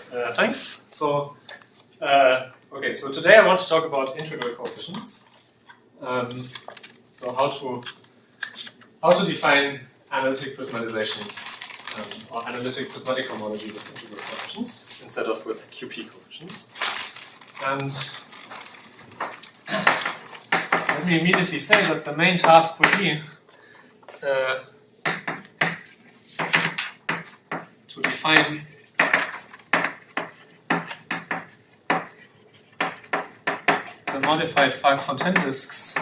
Thanks. So, okay, so today I want to talk about integral coefficients. So how to define analytic prismatization or analytic prismatic homology with integral coefficients instead of with QP coefficients. And let me immediately say that the main task would be to define the modified Falk-Fontaine disks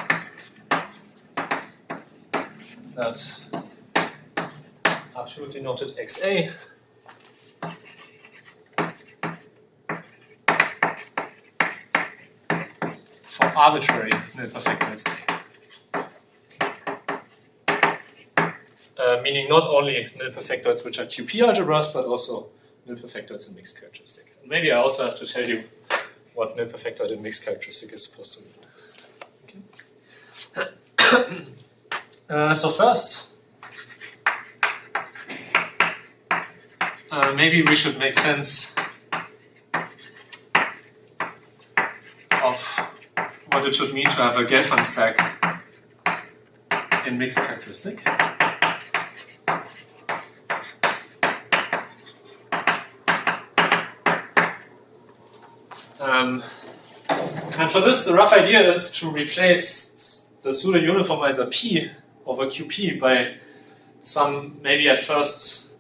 that are truly noted XA for arbitrary nil perfectoids A. Meaning not only nil perfectoids which are QP algebras, but also nil perfectoids in mixed characteristic. And maybe I also have to tell you what nil perfectoid in mixed characteristic is supposed to mean. Okay. So first, maybe we should make sense of what it should mean to have a Gelfand stack in mixed characteristic. And for this, the rough idea is to replace the pseudo-uniformizer P over QP by some, maybe at first,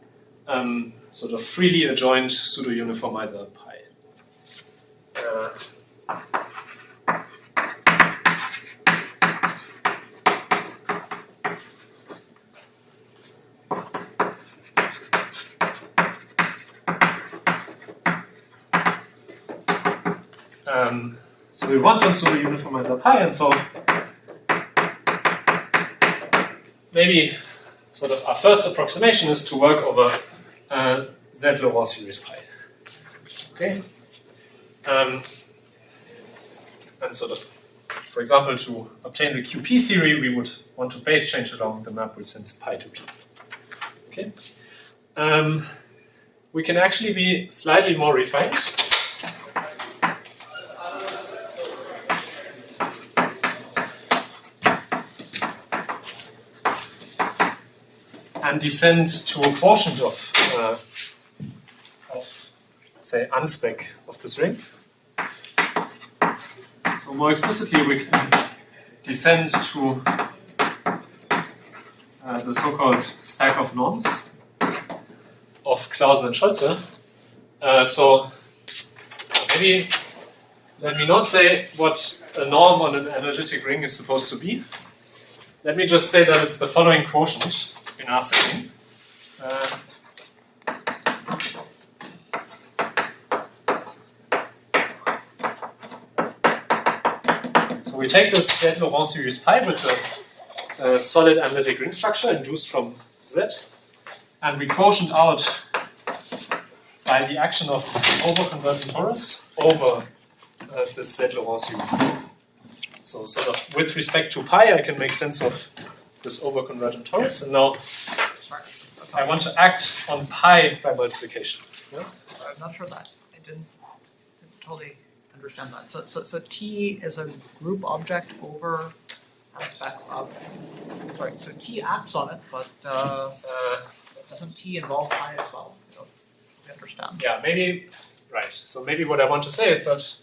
sort of freely adjoined pseudo-uniformizer pi. So we want some pseudo-uniformizer pi, and so maybe sort of our first approximation is to work over Z Laurent series pi. Okay? And sort of, for example, to obtain the QP theory, we would want to base change along the map which sends pi to P. Okay? We can actually be slightly more refined. And descend to a quotient of say, unspec of this ring. So more explicitly, we can descend to the so-called stack of norms of Clausen and Scholze. So maybe let me not say what a norm on an analytic ring is supposed to be. Let me just say that it's the following quotient in our setting. So we take this Z Laurent series pi with a solid analytic ring structure induced from Z, and we quotient out by the action of overconvergent torus over this Z Laurent series pi. So sort of with respect to pi, I can make sense of this overconvergent torus, and now I want to act on pi by multiplication. Yeah? I'm not sure that I didn't totally understand that. So T is a group object over aspect of. Sorry. So T acts on it, but doesn't T involve pi as well? I don't really understand. Yeah, maybe right. So maybe what I want to say is that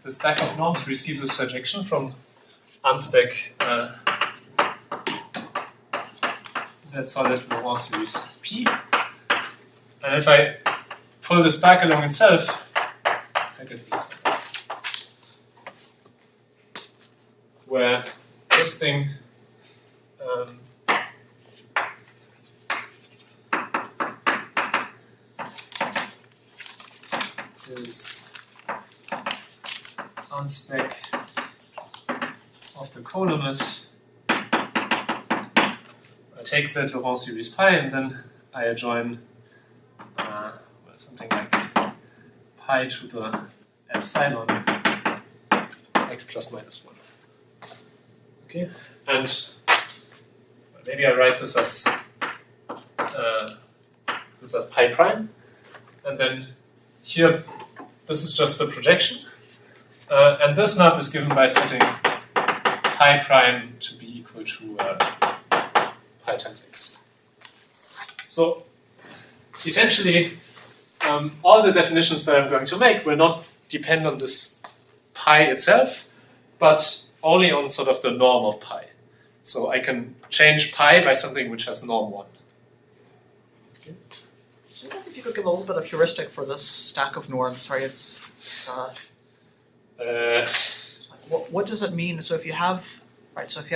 the stack of norms receives a surjection from unspec Z solid Laurent series P. And if I pull this back along itself, I get this space. Where this thing is unspec of the colimit. I take Z Laurent series pi and then I adjoin something like pi to the epsilon x plus minus 1. Okay, and maybe I write this as pi prime, and then here this is just the projection, and this map is given by setting pi prime to be equal to pi times x. So essentially, all the definitions that I'm going to make will not depend on this pi itself, but only on sort of the norm of pi. So I can change pi by something which has norm 1. Okay. I wonder if you could give a little bit of heuristic for this stack of norms. Sorry, what does it mean? So if you have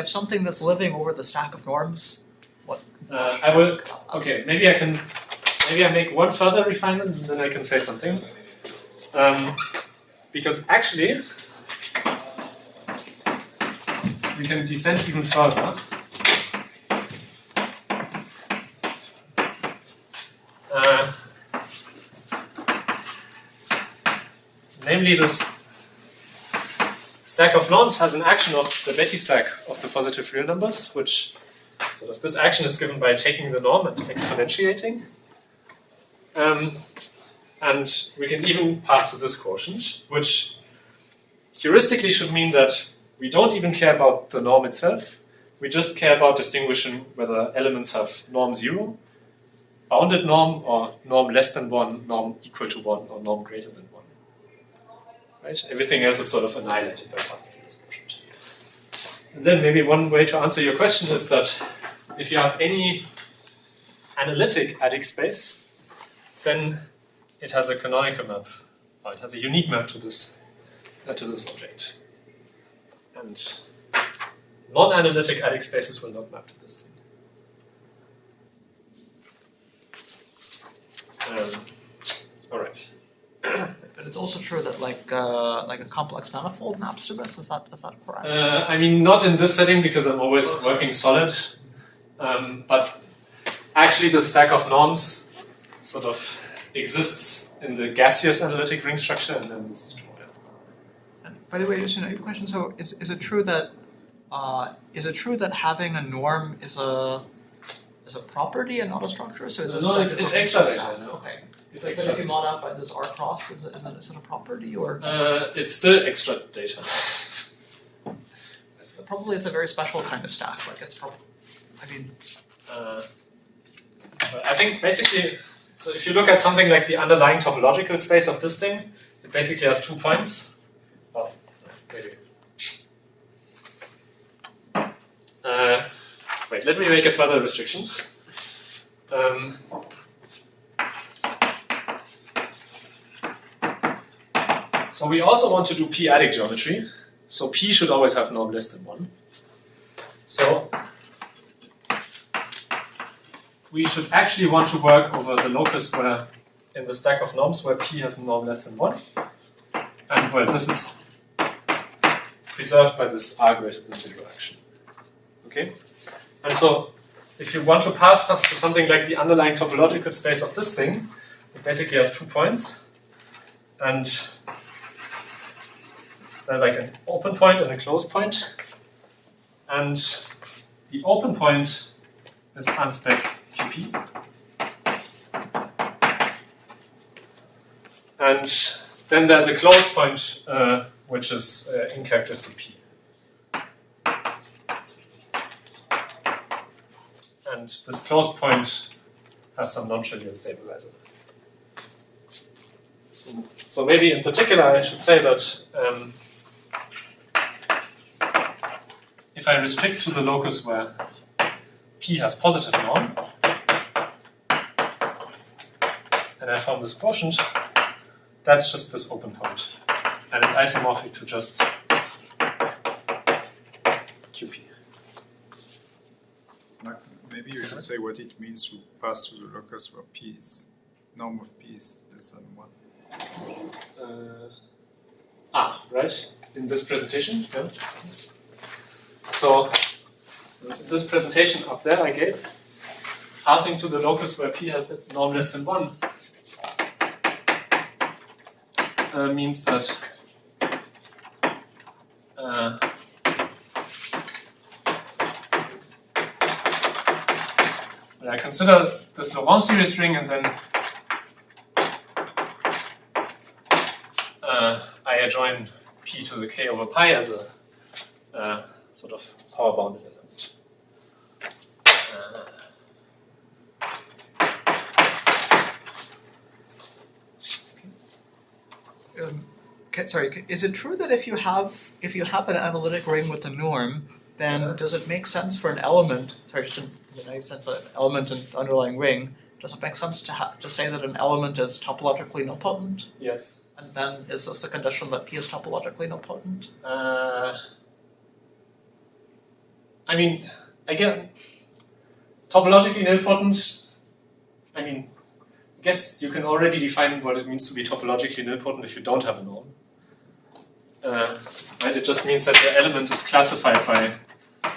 something that's living over the stack of norms, what? I will. Okay, maybe I make one further refinement, and then I can say something. Because actually, we can descend even further. Namely, this stack of norms has an action of the Betti stack of the positive real numbers, which sort of this action is given by taking the norm and exponentiating. And we can even pass to this quotient, which heuristically should mean that we don't even care about the norm itself. We just care about distinguishing whether elements have norm 0, bounded norm, or norm less than 1, norm equal to 1, or norm greater than 1. Right? Everything else is sort of annihilated by passing to this quotient. And then maybe one way to answer your question is that if you have any analytic adic space, then it has a canonical map, or it has a unique map to this object. And non-analytic adic spaces will not map to this thing. All right. But it's also true that like a complex manifold maps to this. Is that correct? I mean, not in this setting because I'm always working solid. But actually, the stack of norms sort of exists in the gaseous analytic ring structure, and then this is true. Yeah. And by the way, just a question. So, is it true that having a norm is a property and not a structure? So is no, it's extra data. No? Okay. It's but extra if you mod out by this R cross, is it a property or? It's still extra data. Probably it's a very special kind of stack. Like it's probably. I mean. I think basically, so if you look at something like the underlying topological space of this thing, it basically has 2 points. Oh, maybe. Wait, let me make a further restriction. So we also want to do p-adic geometry. So p should always have norm less than 1. So we should actually want to work over the locus where in the stack of norms where p has a norm less than 1. And well, this is preserved by this r greater than 0 action. Okay? And so if you want to pass to something like the underlying topological space of this thing, it basically has 2 points. And there's like an open point and a closed point. And the open point is unspec QP. And then there's a closed point which is in characteristic P. And this closed point has some non-trivial stabilizer. So maybe in particular I should say that if I restrict to the locus where P has positive norm, and I form this quotient, that's just this open point. And it's isomorphic to just QP. Max, maybe you should say what it means to pass to the locus where P is, norm of P is less than 1. Right. In this presentation. Yeah. Yes. So, in this presentation up there I gave, passing to the locus where P has norm less than 1 means that And I consider this Laurent series ring, and then I adjoin p to the k over pi as a sort of power-bounded element. Sorry, is it true that if you have an analytic ring with a norm, then does it make sense for an element? Sorry, just in the nice sense of element and the underlying ring. Does it make sense to say that an element is topologically nilpotent? Yes. And then is this the condition that P is topologically nilpotent? I mean, again, topologically nilpotent. I mean, I guess you can already define what it means to be topologically nilpotent if you don't have a norm. Right? It just means that the element is classified by, I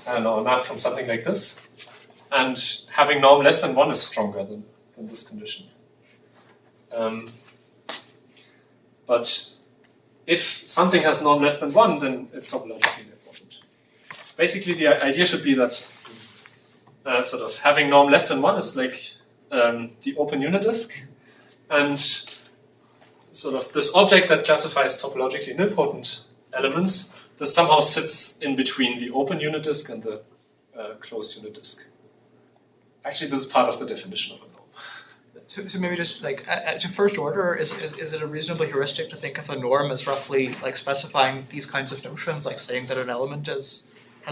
don't know, a map from something like this. And having norm less than 1 is stronger than this condition. But if something has norm less than 1, then it's topologically nilpotent. Basically, the idea should be that sort of having norm less than 1 is like the open unit disk, and sort of this object that classifies topologically nilpotent elements, this somehow sits in between the open unit disk and the closed unit disk. Actually, this is part of the definition of a norm. So maybe just like to first order, is it a reasonable heuristic to think of a norm as roughly like specifying these kinds of notions, like saying that an element has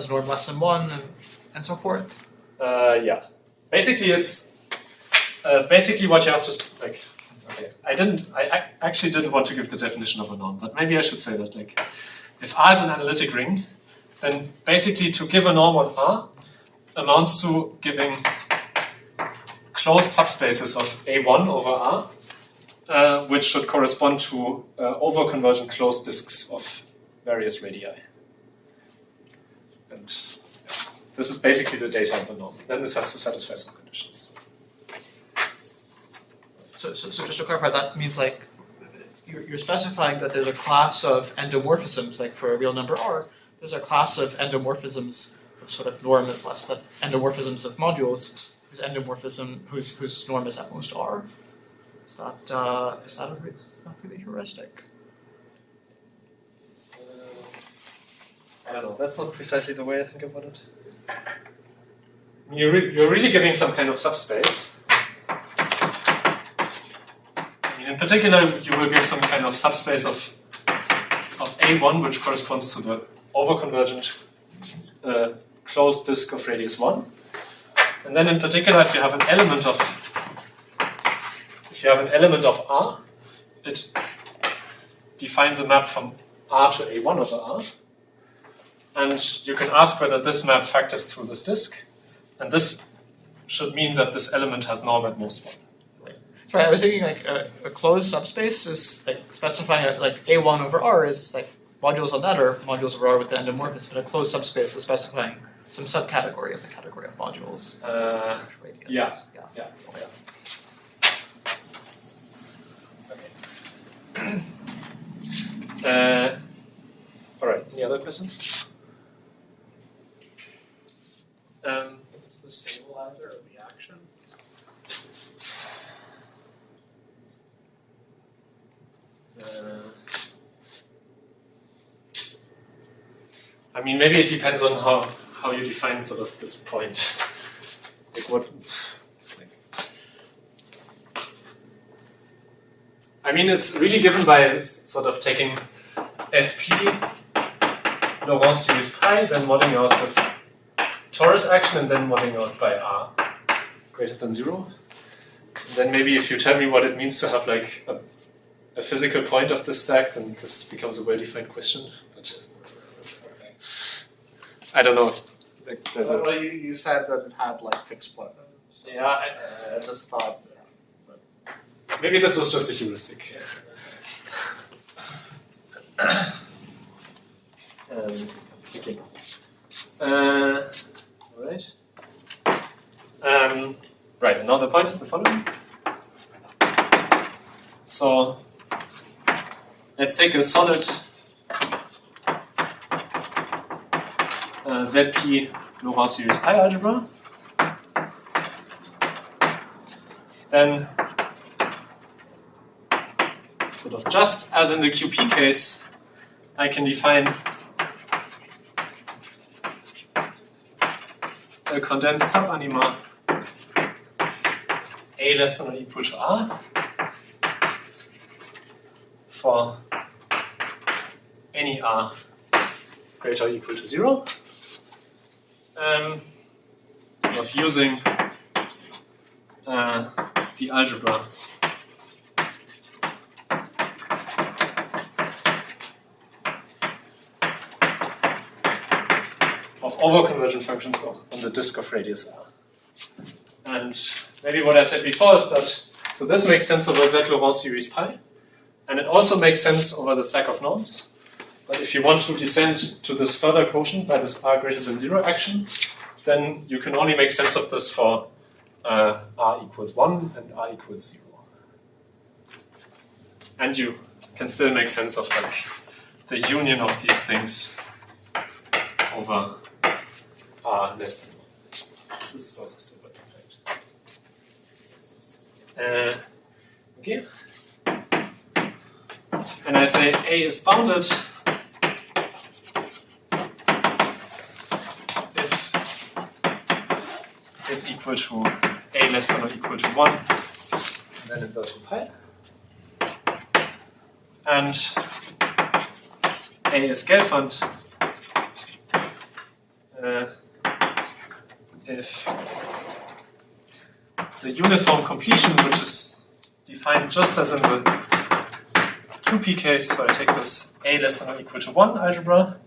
norm less than 1 and so forth? Yeah. Basically, it's basically what you have to like. Okay, I actually didn't want to give the definition of a norm, but maybe I should say that like, if R is an analytic ring, then basically to give a norm on R amounts to giving closed subspaces of A1 over R, which should correspond to over-convergent closed disks of various radii. And this is basically the data of the norm. Then this has to satisfy some conditions. So just to clarify, that means like you're specifying that there's a class of endomorphisms, like for a real number R, there's a class of endomorphisms with sort of norm is less than endomorphisms of modules whose endomorphism whose norm is at most R. Is that not really heuristic? I don't know. That's not precisely the way I think about it. You're really giving some kind of subspace. In particular, you will give some kind of subspace of A1, which corresponds to the overconvergent closed disk of radius 1. And then, in particular, if you have an element of R, it defines a map from R to A1 over R. And you can ask whether this map factors through this disk. And this should mean that this element has norm at most 1. Sorry, I was thinking like a closed subspace is like specifying like A1 over R is like modules on that are modules over R with the endomorphism, but a closed subspace is specifying some subcategory of the category of modules. Yeah. Okay. All right. Any other questions? What's the stabilizer of the action? I mean, maybe it depends on how you define sort of this point. Like what? I mean, it's really given by sort of taking Fp Laurent series pi, then modding out this torus action, and then modding out by R greater than 0. And then maybe if you tell me what it means to have like a physical point of the stack, then this becomes a well-defined question. But I don't know if like, there's a... Well, you said that it had like fixed point. So, Yeah, I just thought. maybe this was just a heuristic. Okay. All right. Right. Now the point is the following. So let's take a solid ZP Laurent series pi algebra. then sort of just as in the QP case, I can define a condensed subanima A less than or equal to R for any R greater or equal to 0. Sort of using the algebra of overconvergent functions on the disk of radius R. And maybe what I said before is that, so this makes sense over Z Laurent series pi, and it also makes sense over the stack of norms. But if you want to descend to this further quotient by this R greater than 0 action, then you can only make sense of this for R equals 1 and R equals 0. And you can still make sense of like the union of these things over R less than 1. This is also still perfect. Okay. And I say A is bounded if it's equal to A less than or equal to 1, and then inverting pi. And A is Gelfand if the uniform completion, which is defined just as in the QP case, so I take this A less than or equal to 1 algebra,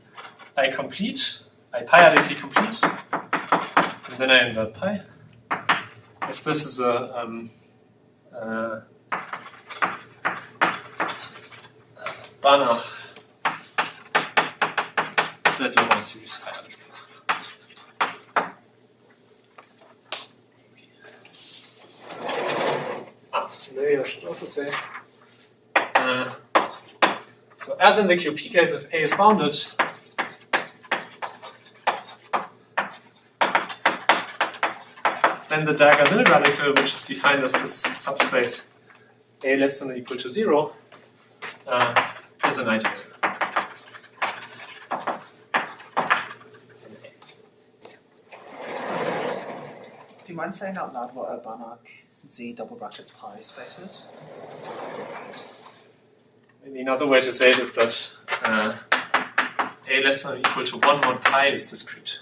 I p-adically complete, and then I invert pi. If this is a Banach Z Laurent series pi algebra. Maybe I should also say, so as in the QP case, if A is bounded, then the diagonal radical, which is defined as this subspace A less than or equal to 0, is an ideal. Do you mind saying out loud what a Banach Z double brackets pi space is? Maybe another way to say it is that A less than or equal to 1 mod pi is discrete.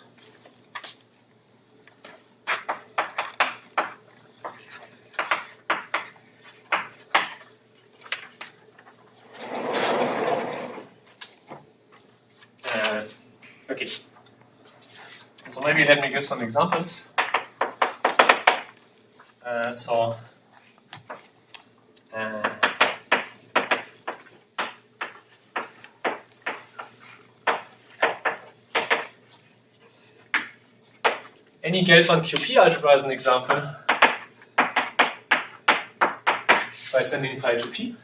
Okay. So maybe let me give some examples. Any Gelfand QP algebra is an example by sending pi to P.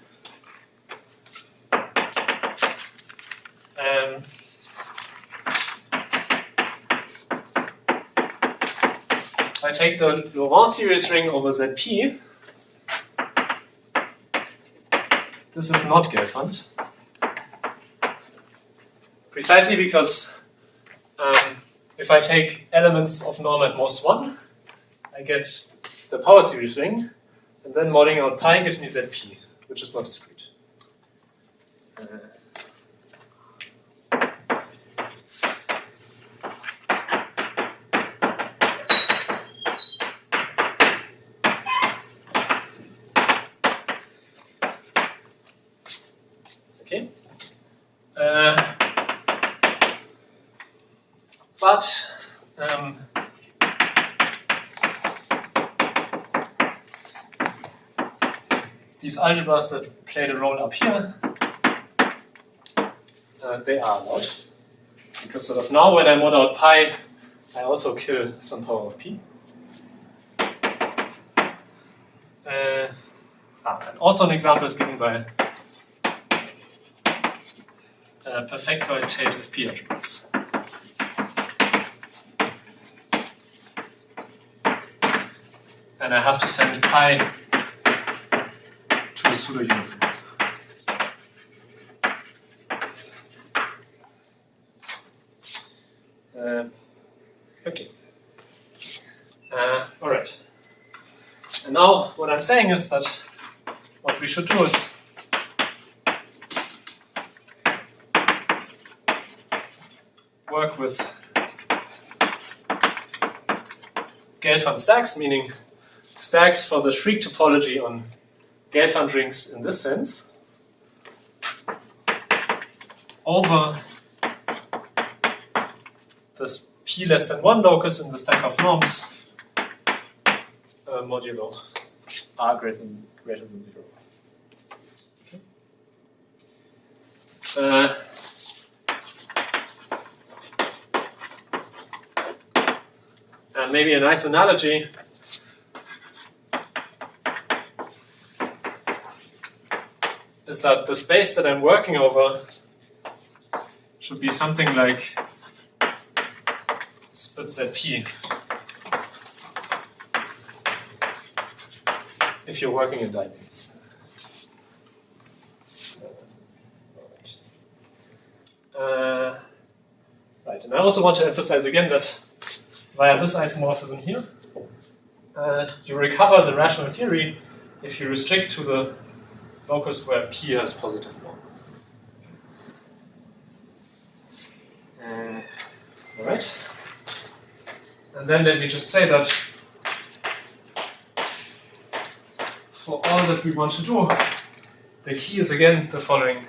I take the Laurent series ring over ZP. This is not Gelfand. Precisely because if I take elements of norm at most 1, I get the power series ring, and then modding out pi gives me ZP, which is not discrete. Okay. But these algebras that played a role up here, they are allowed. Because sort of now when I mod out pi, I also kill some power of p. And also an example is given by perfectoitative p algebras. And I have to send pi pseudo-uniformizer. Okay. All right. And now what I'm saying is that what we should do is work with Gelfand stacks, meaning stacks for the Schrieg topology on Gelfand rings in this sense, over this p less than 1 locus in the stack of norms modulo r greater than 0. Okay. And maybe a nice analogy is that the space that I'm working over should be something like split ZP if you're working in diamonds. Right, and I also want to emphasize again that via this isomorphism here, you recover the rational theory if you restrict to the locus where P has positive norm. Alright. And then let me just say that for all that we want to do, the key is again the following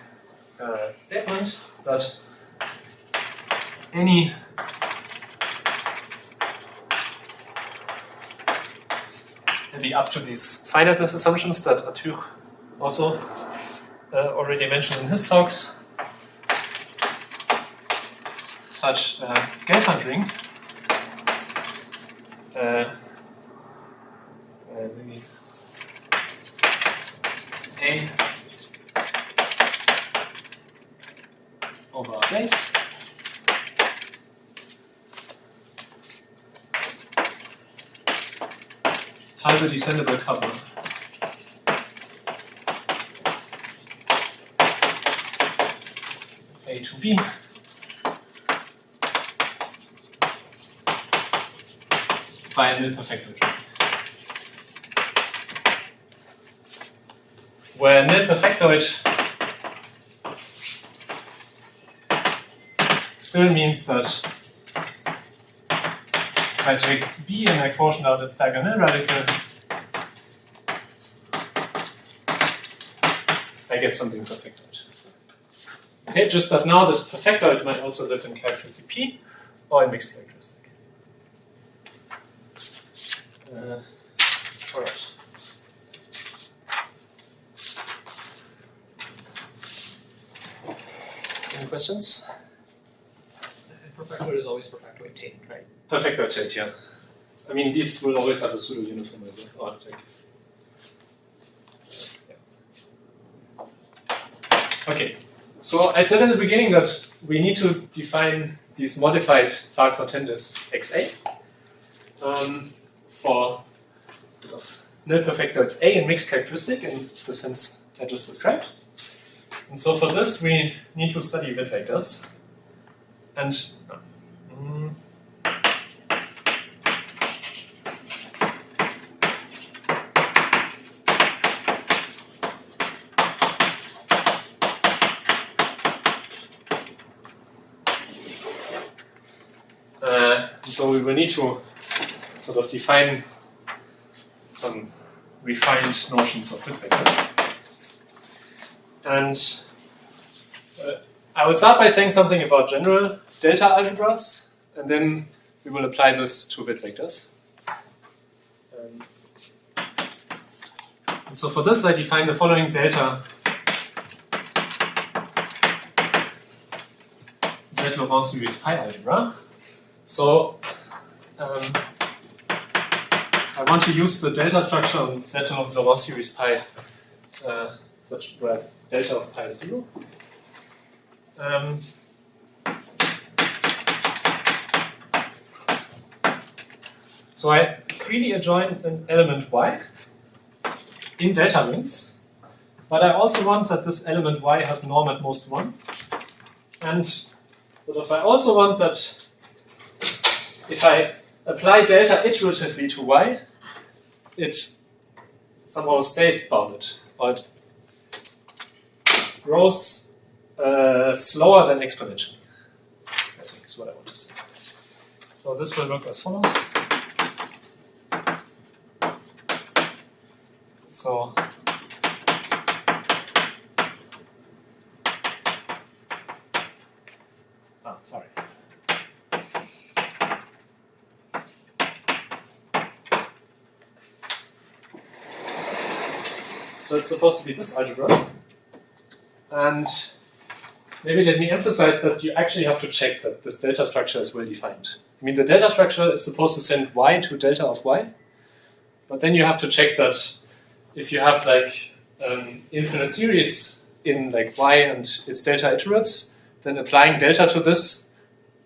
statement, that any maybe up to these finiteness assumptions that Arthur also already mentioned in his talks, such Gelfand ring maybe A over base has a descendable cover A to B by a nil perfectoid ring, where nil perfectoid still means that if I take B and I quotient out its diagonal radical, I get something perfectoid. Okay, just that now this perfectoid might also live in characteristic P or in mixed characteristic. All right. Any questions? Perfectoid is always perfectoid tamed, right? Perfectoid tamed, yeah. I mean, these will always have a pseudo-uniformizer. Or like, yeah. Okay. So I said in the beginning that we need to define these modified Farquhar-Ten disks XA for sort of nil perfectoids A in mixed characteristic in the sense I just described. And so for this we need to study Witt vectors. And so we will need to sort of define some refined notions of Witt vectors. And I would start by saying something about general delta algebras, and then we will apply this to Witt vectors. And so for this I define the following delta Z Laurent series pi algebra. So I want to use the delta structure on Z of Laurent series pi such where delta of pi is 0. So I freely adjoin an element y in delta rings But I also want that this element y has norm at most 1. And sort of I also want that if I apply delta iteratively to y, it somehow stays bounded, or it grows slower than exponentially, I think is what I want to say. So this will look as follows. So sorry. So it's supposed to be this algebra. And maybe let me emphasize that you actually have to check that this delta structure is well defined. I mean, the delta structure is supposed to send y to delta of y, but then you have to check that if you have like infinite series in like y and its delta iterates, then applying delta to this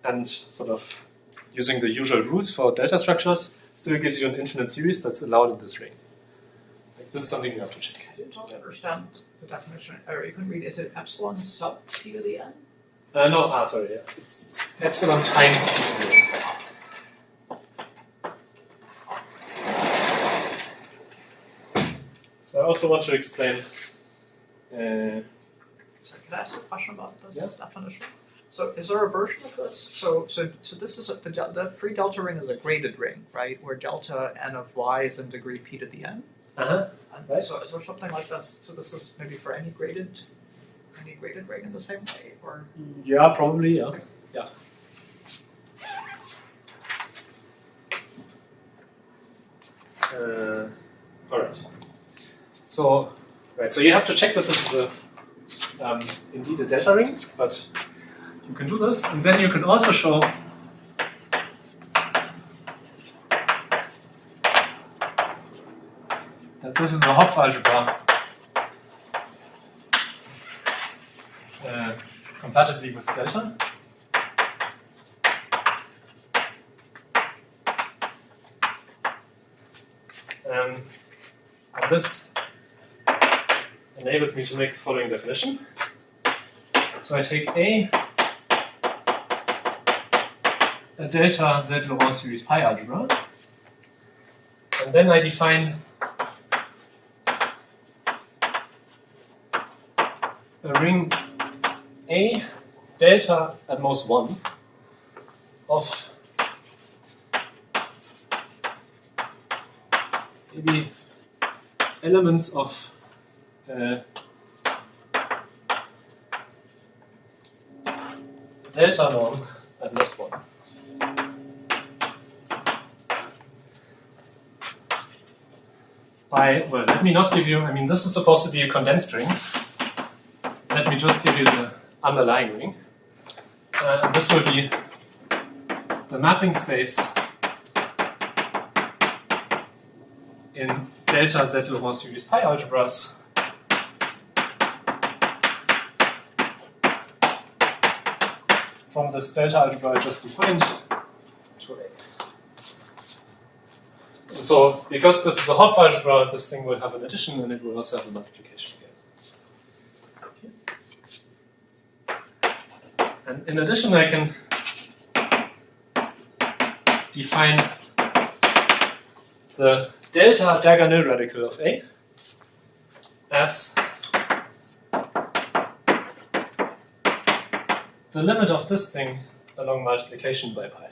and sort of using the usual rules for delta structures still gives you an infinite series that's allowed in this ring. Like, this is something you have to check. I didn't totally understand the definition. Or you can read, is it epsilon sub p to the n? No, sorry, yeah. It's epsilon times p to the n. So I also want to explain. So can I ask a question about this definition? So is there a version of this? So this is the free delta ring is a graded ring, right? Where delta n of y is in degree p to the n. Right. So is there something like this? So this is maybe for any graded ring in the same way, or? Yeah, probably. Yeah. Okay. Yeah. All right. So you have to check that this is indeed a delta ring, but you can do this, and then you can also show that this is a Hopf algebra compatibly with delta. And this enables me to make the following definition. So I take a delta Z Laurent series pi algebra, and then I define a ring A delta at most 1 of maybe elements of delta norm at most 1. Well, let me not give you, I mean, this is supposed to be a condensed ring. Let me just give you the underlying ring. This will be the mapping space in delta Z Laurent series pi algebras from this delta algebra I just defined to A. And so, because this is a Hopf algebra, this thing will have an addition and it will also have a multiplication again. Okay. And in addition, I can define the delta diagonal radical of A as the limit of this thing along multiplication by pi.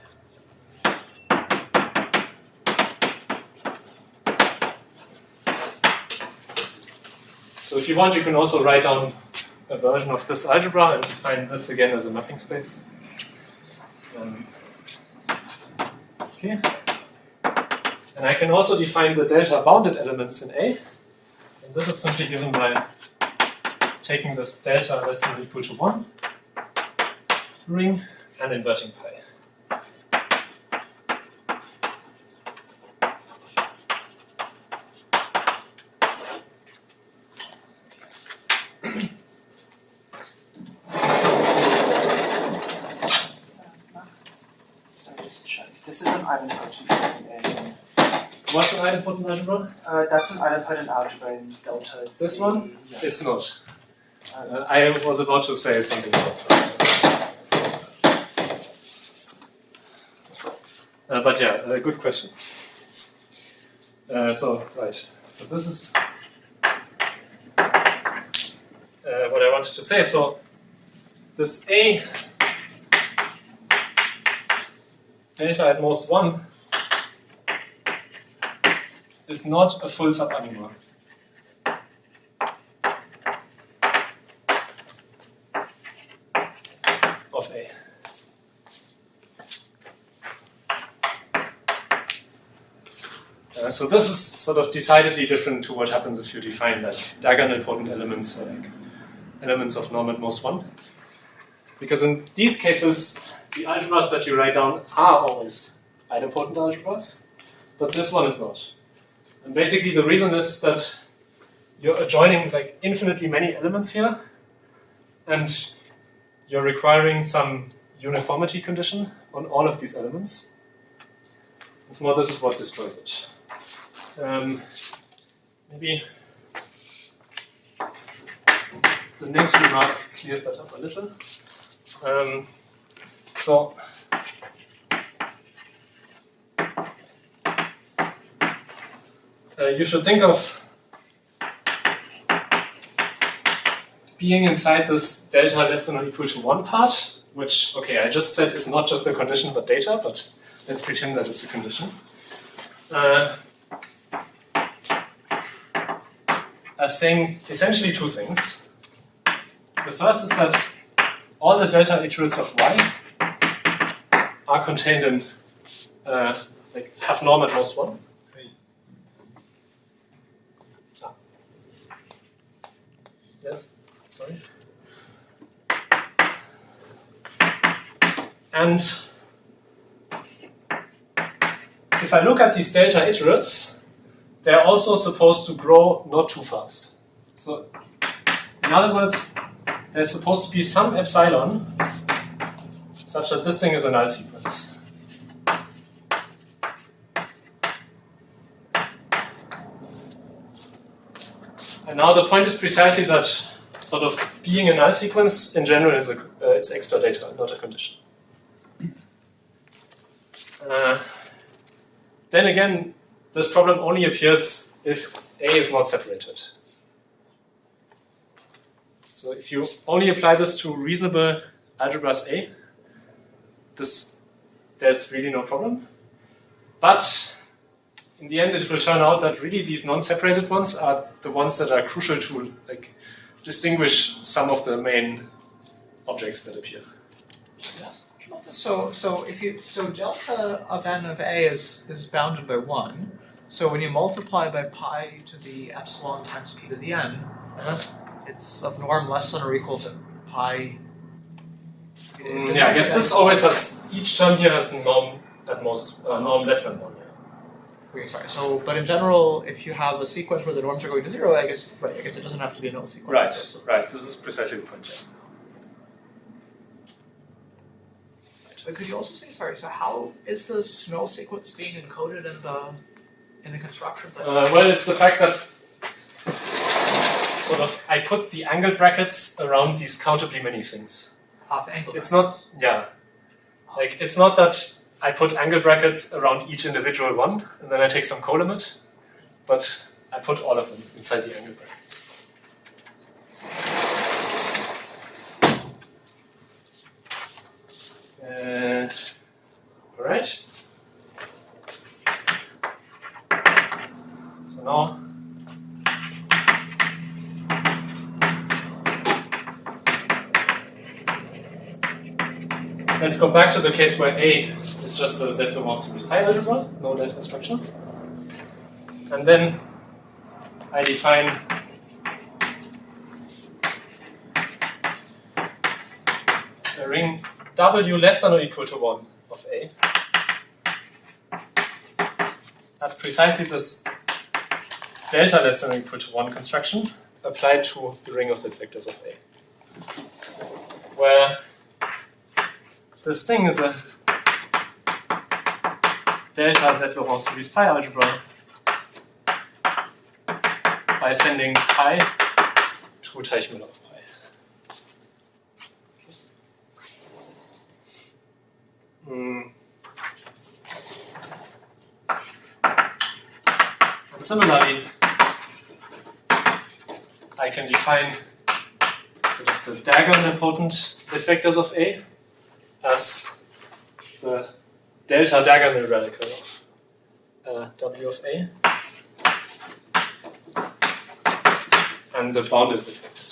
So if you want, you can also write down a version of this algebra and define this again as a mapping space. Okay. And I can also define the delta bounded elements in A. And this is simply given by taking this delta less than or equal to 1 ring and inverting pi. Sorry, just to check. This is an idempotent ring. What's an idempotent algebra? That's an idempotent algebra in delta. It's This one? Yes. It's not. I was about to say something about this. But yeah, good question. Right. So this is what I wanted to say. So this A delta at most 1 is not a full subanima. Of A. So this is sort of decidedly different to what happens if you define like diagonal potent elements or like elements of norm at most 1. Because in these cases, the algebras that you write down are always idempotent algebras, but this one is not. And basically the reason is that you're adjoining like infinitely many elements here, and you're requiring some uniformity condition on all of these elements. Once more, this is what destroys it. Maybe the next remark clears that up a little. So you should think of being inside this delta less than or equal to 1 part, which, okay, I just said is not just a condition but data, but let's pretend that it's a condition. As saying essentially two things. The first is that all the delta iterates of y are contained in, like, have norm at most 1. Yes, sorry. And if I look at these delta iterates, they're also supposed to grow not too fast. So, in other words, there's supposed to be some epsilon such that this thing is a null sequence. And now the point is precisely that sort of being a null sequence in general is it's extra data, not a condition. Then again, this problem only appears if A is not separated. So if you only apply this to reasonable algebras A, there's really no problem. But in the end, it will turn out that really these non-separated ones are the ones that are crucial to like distinguish some of the main objects that appear. Yes. So delta of n of A is bounded by 1. So when you multiply by pi to the epsilon times p to the n, it's of norm less than or equal to pi. Yeah, I guess this always has, each term here has a norm at most, norm less than 1. Okay, sorry. So, but in general, if you have a sequence where the norms are going to 0, I guess it doesn't have to be a null sequence. Right, right. This is precisely the point. Yeah. But could you also say, sorry, so how is this null sequence being encoded in the construction? Well, it's the fact that sort of I put the angle brackets around these countably many things. The angle it's brackets. Not, yeah. Like, it's not that I put angle brackets around each individual one, and then I take some colimit, but I put all of them inside the angle brackets. All right. So now let's go back to the case where A is just a Z-Laurent series pi algebra, no data structure. And then I define a ring W less than or equal to 1 of A as precisely this delta less than or equal to 1 construction applied to the ring of the vectors of A, where this thing is a delta Z-Laurent series pi algebra by sending pi to Teichmüller of pi. And similarly, I can define sort of the dagger nilpotent bit vectors of A as the delta diagonal radical of W of A and the bounded bit vectors.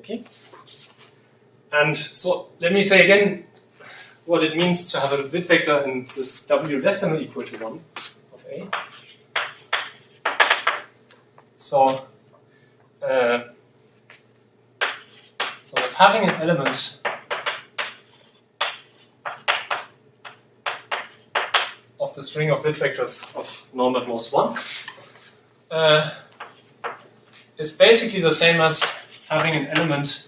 Okay. And so let me say again what it means to have a bit vector in this W less than or equal to 1 of A. So, sort of having an element of the string of bit vectors of norm at most 1 is basically the same as having an element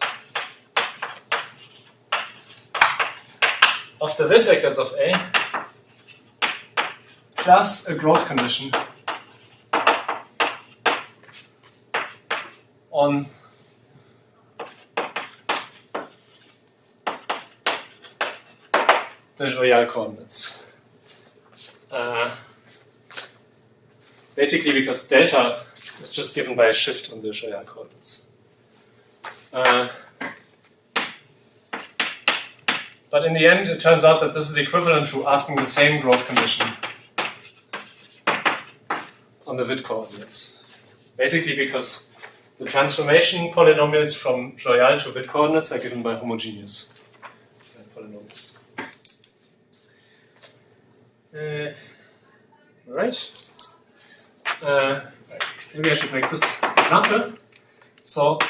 of the bit vectors of A plus a growth condition on the Joyal coordinates. Basically because delta is just given by a shift on the Joyal coordinates. But in the end, it turns out that this is equivalent to asking the same growth condition on the Witt coordinates. Basically because the transformation polynomials from Joyal to Witt coordinates are given by homogeneous polynomials. Alright. Maybe I should make this example. So,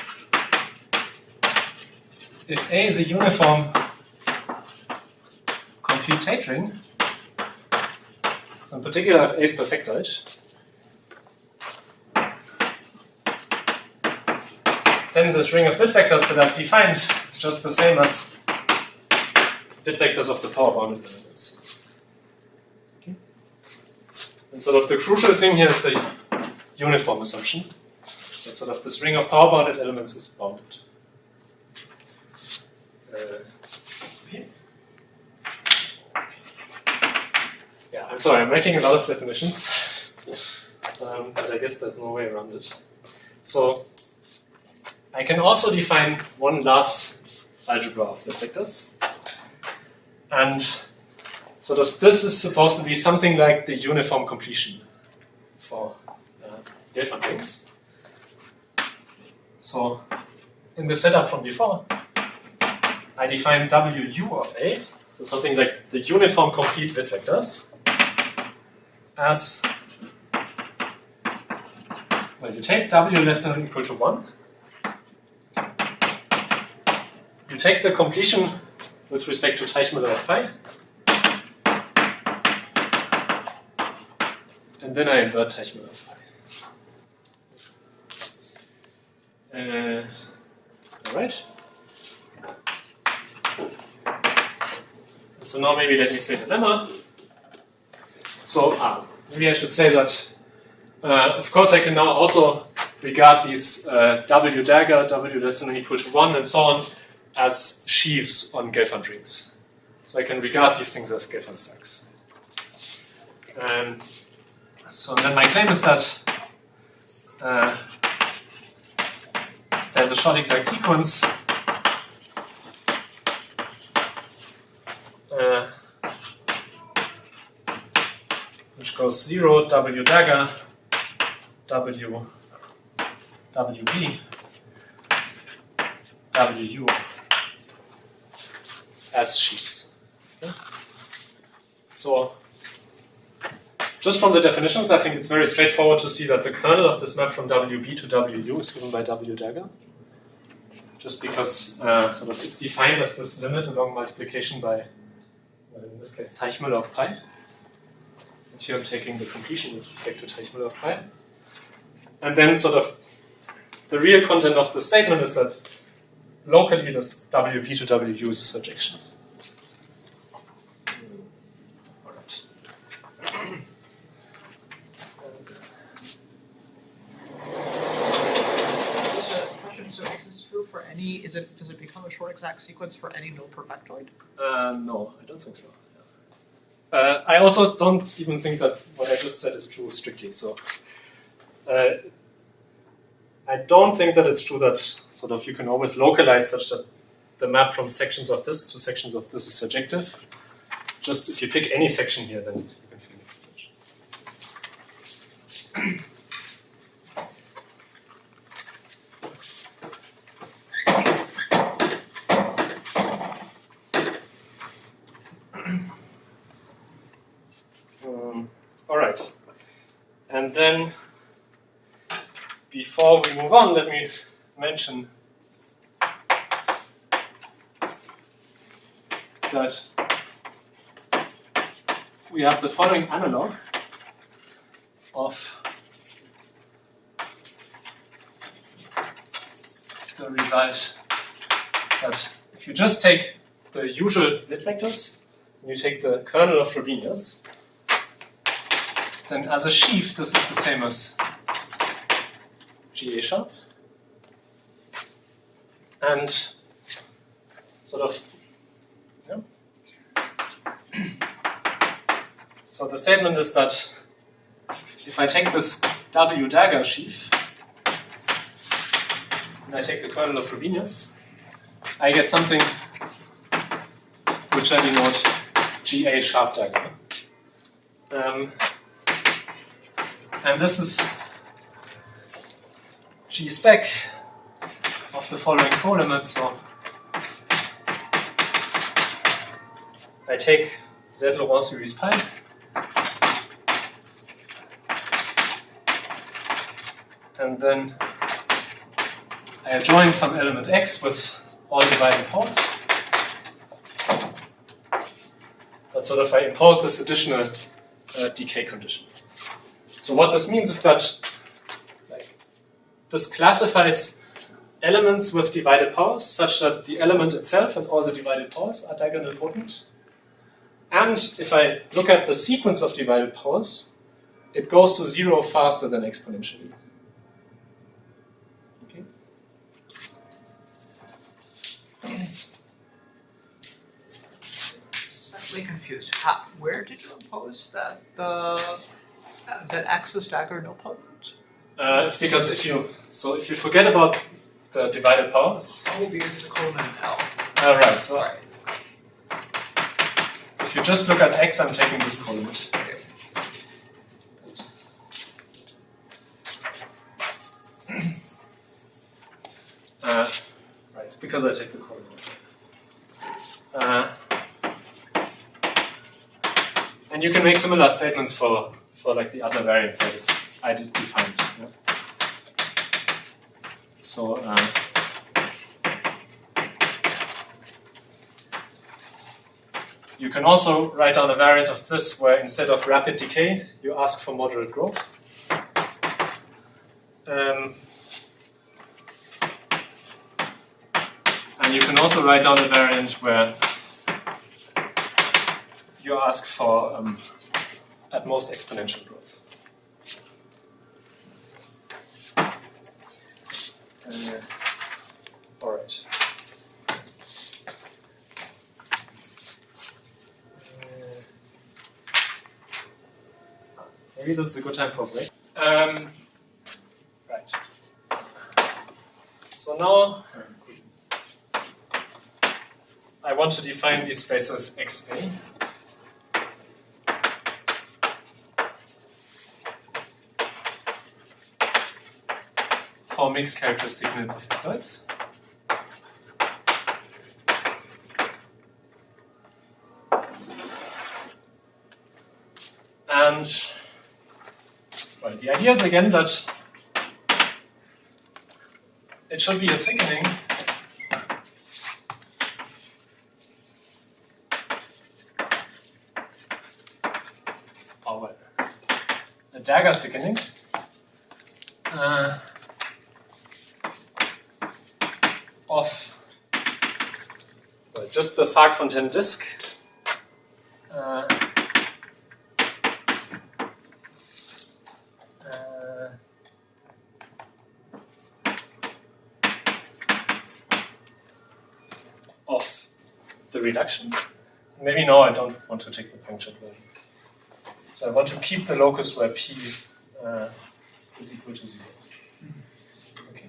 if A is a uniform complete ring, so in particular if A is perfectoid, then this ring of bit vectors that I've defined is just the same as bit vectors of the power bounded elements. Okay. And sort of the crucial thing here is the uniform assumption. That sort of this ring of power bounded elements is bounded. Okay. Yeah, I'm sorry, I'm making a lot of definitions, but I guess there's no way around it. So I can also define one last algebra of bit vectors, and sort of this is supposed to be something like the uniform completion for Gelfand rings. So in the setup from before, I define WU of A, so something like the uniform complete bit vectors, as, well, you take W less than or equal to 1, you take the completion with respect to Teichmüller of pi, and then I invert Teichmüller of pi. Alright. So now maybe let me state a lemma. So maybe I should say that, of course I can now also regard these W dagger, W less than or equal to 1, and so on as sheaves on Gelfand rings. So I can regard these things as Gelfand stacks. So then my claim is that there's a short exact sequence which goes 0, W dagger, W, WB, WU as sheaves. Okay. So just from the definitions, I think it's very straightforward to see that the kernel of this map from WB to WU is given by W dagger. just because sort of it's defined as this limit along multiplication by, well, in this case, Teichmüller of pi. And here I'm taking the completion with respect to Teichmüller of pi. And then sort of the real content of the statement is that locally this WP to WU is a surjection. All right. So is this true for any, does it become a short exact sequence for any null perfectoid? No, I don't think so. I also don't even think that what I just said is true strictly. So I don't think that it's true that sort of you can always localize such that the map from sections of this to sections of this is surjective. Just if you pick any section here, then you can find it. All right, and then before we move on, let me mention that we have the following analog of the result that if you just take the usual lit vectors and you take the kernel of Frobenius, then as a sheaf, this is the same as GA sharp. And sort of, yeah. So the statement is that if I take this W dagger sheaf, and I take the kernel of Frobenius, I get something which I denote GA sharp dagger. And this is G spec of the following colimit. So I take Z Laurent series pi, and then I adjoin some element x with all divided powers. But sort of I impose this additional decay condition. So what this means is that this classifies elements with divided powers such that the element itself and all the divided powers are diagonal potent. And if I look at the sequence of divided powers, it goes to 0 faster than exponentially. Okay. Slightly confused. Where did you impose that that x is dagger no potent? It's because if you forget about the divided powers. Oh, because it's a colon and L. Right. So if you just look at x, I'm taking this colimit. Right. It's because I take the colimit. And you can make similar statements for like the other variants I defined. Yeah. So you can also write down a variant of this where instead of rapid decay, you ask for moderate growth. And you can also write down a variant where you ask for at most exponential growth. All right. Maybe this is a good time for a break. Right. So now I want to define these spaces XA. For mixed characteristic nil perfectoids. And well, the idea is again that it should be a thickening dagger thickening of just the Fark-Fontaine disk of the reduction. Maybe now I don't want to take the punctured version. So I want to keep the locus where p is equal to 0. Okay.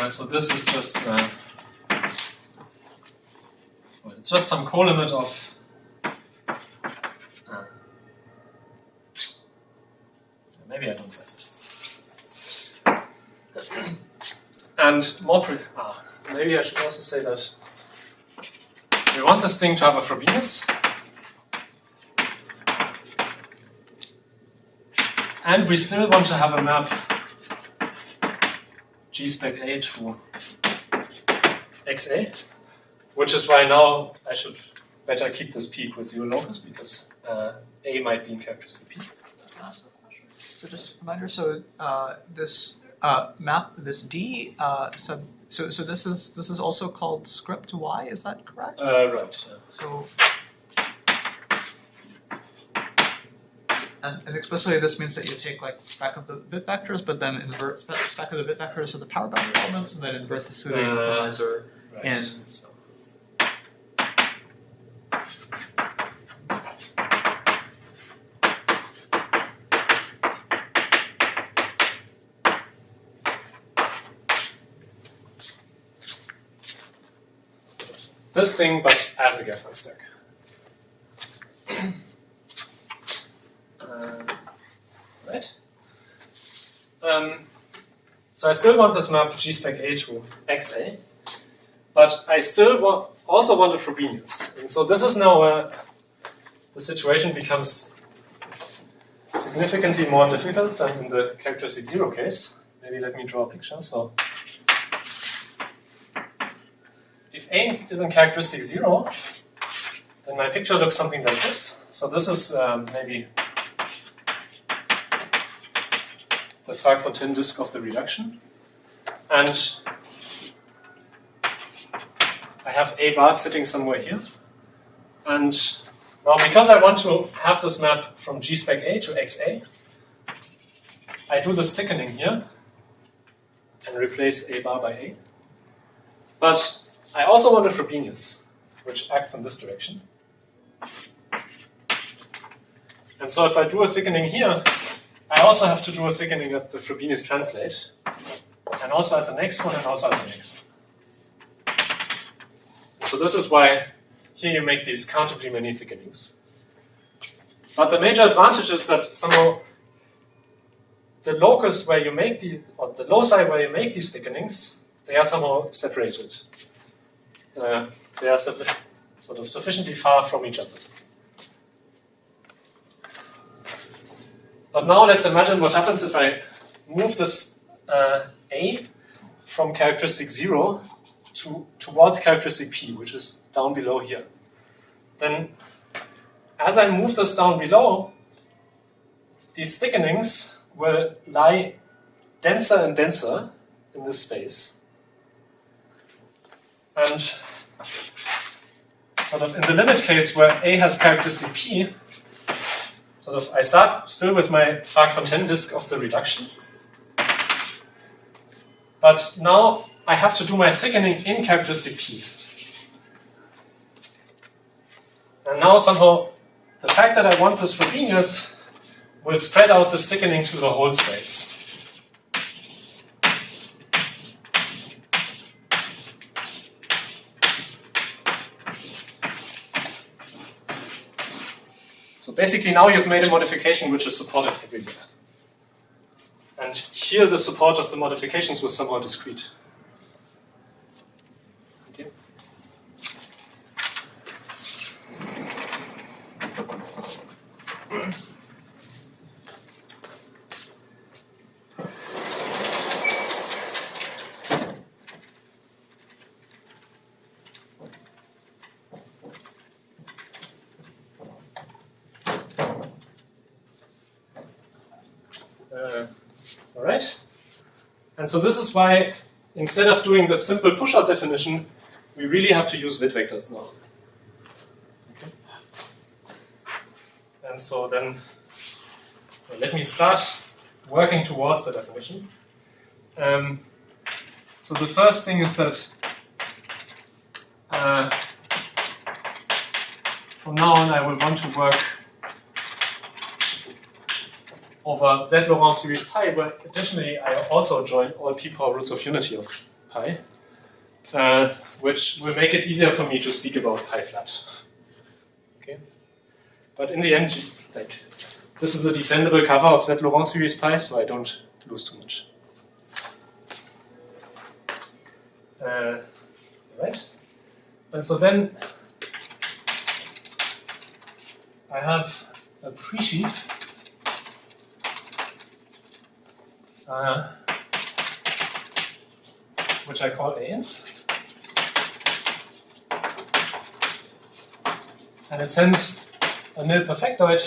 So this is just well, it's just some co-limit of maybe I don't write it. And more maybe I should also say that we want this thing to have a Frobenius. And we still want to have a map G spec A to XA, which is why now I should better keep this P equals 0 locus, because A might be in characteristic P. Can I ask a question? So just a reminder, so this this D sub, so this is also called script Y, is that correct? Right. Yeah. So and explicitly this means that you take like spec of the bit vectors, but then invert spec of the bit vectors of the power boundary elements, and then invert the pseudo equalizer right. in. So. This thing, but as a Geffen stack. Right? So I still want this map G spec A to XA, but I still also want a Frobenius. And so this is now where the situation becomes significantly more difficult than in the characteristic 0 case. Maybe let me draw a picture. So if A is in characteristic 0, then my picture looks something like this. So this is maybe the Fark-Fontaine disk of the reduction. And I have A bar sitting somewhere here. And now because I want to have this map from G spec A to XA, I do this thickening here and replace A bar by A. But I also want a Frobenius, which acts in this direction. And so if I do a thickening here, I also have to do a thickening at the Frobenius translate, and also at the next one, and also at the next one. So this is why here you make these countably many thickenings. But the major advantage is that somehow the locus where you make or the loci where you make these thickenings, they are somehow separated. They are sort of sufficiently far from each other. But now let's imagine what happens if I move this A from characteristic 0 towards characteristic P, which is down below here. Then as I move this down below, these thickenings will lie denser and denser in this space. And sort of in the limit case where A has characteristic P, sort of I start still with my Fark-Fontaine disk of the reduction. But now I have to do my thickening in characteristic P. And now somehow the fact that I want this Frobenius will spread out this thickening to the whole space. So basically now you've made a modification which is supported everywhere. And here the support of the modifications was somehow discrete. Okay. And so this is why, instead of doing the simple push-out definition, we really have to use Witt vectors now. Okay. And so then, let me start working towards the definition. So the first thing is that from now on I will want to work over Z Laurent series pi, but additionally I also join all p power roots of unity of pi, which will make it easier for me to speak about pi flat. Okay, but in the end, like, this is a descendable cover of Z Laurent series pi, so I don't lose too much. Right, and so then I have a pre-sheaf which I call A-inf, and it sends a nil perfectoid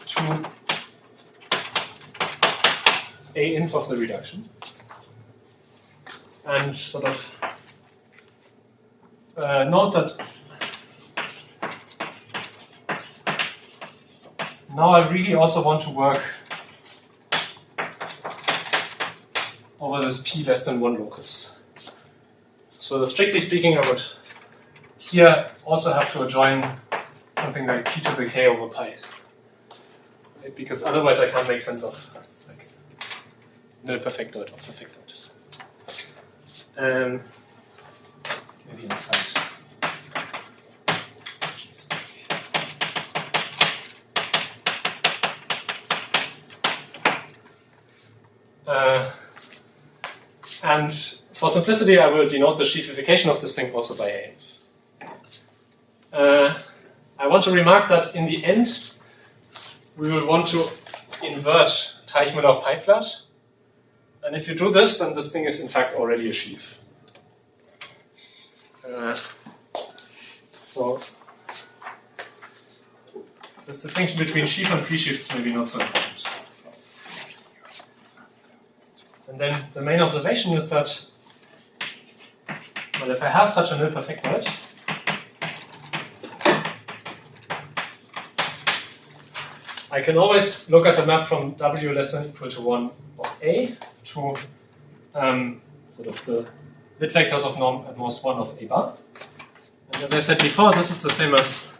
to A-inf of the reduction, and sort of note that now I really also want to work over this p less than 1 locus. So strictly speaking, I would here also have to join something like p to the k over pi, right? Because otherwise I can't make sense of like nil perfectoid or perfectoid. Maybe inside. And for simplicity, I will denote the sheafification of this thing also by A. I want to remark that in the end, we will want to invert Teichmüller pi flat. And if you do this, then this thing is in fact already a sheaf. So this distinction between sheaf and pre-sheaf is maybe not so important for us. And then the main observation is that, well, if I have such a nil perfectoid, I can always look at the map from W less than or equal to 1 of A to sort of the Witt vectors of norm at most 1 of A bar. And as I said before, this is the same as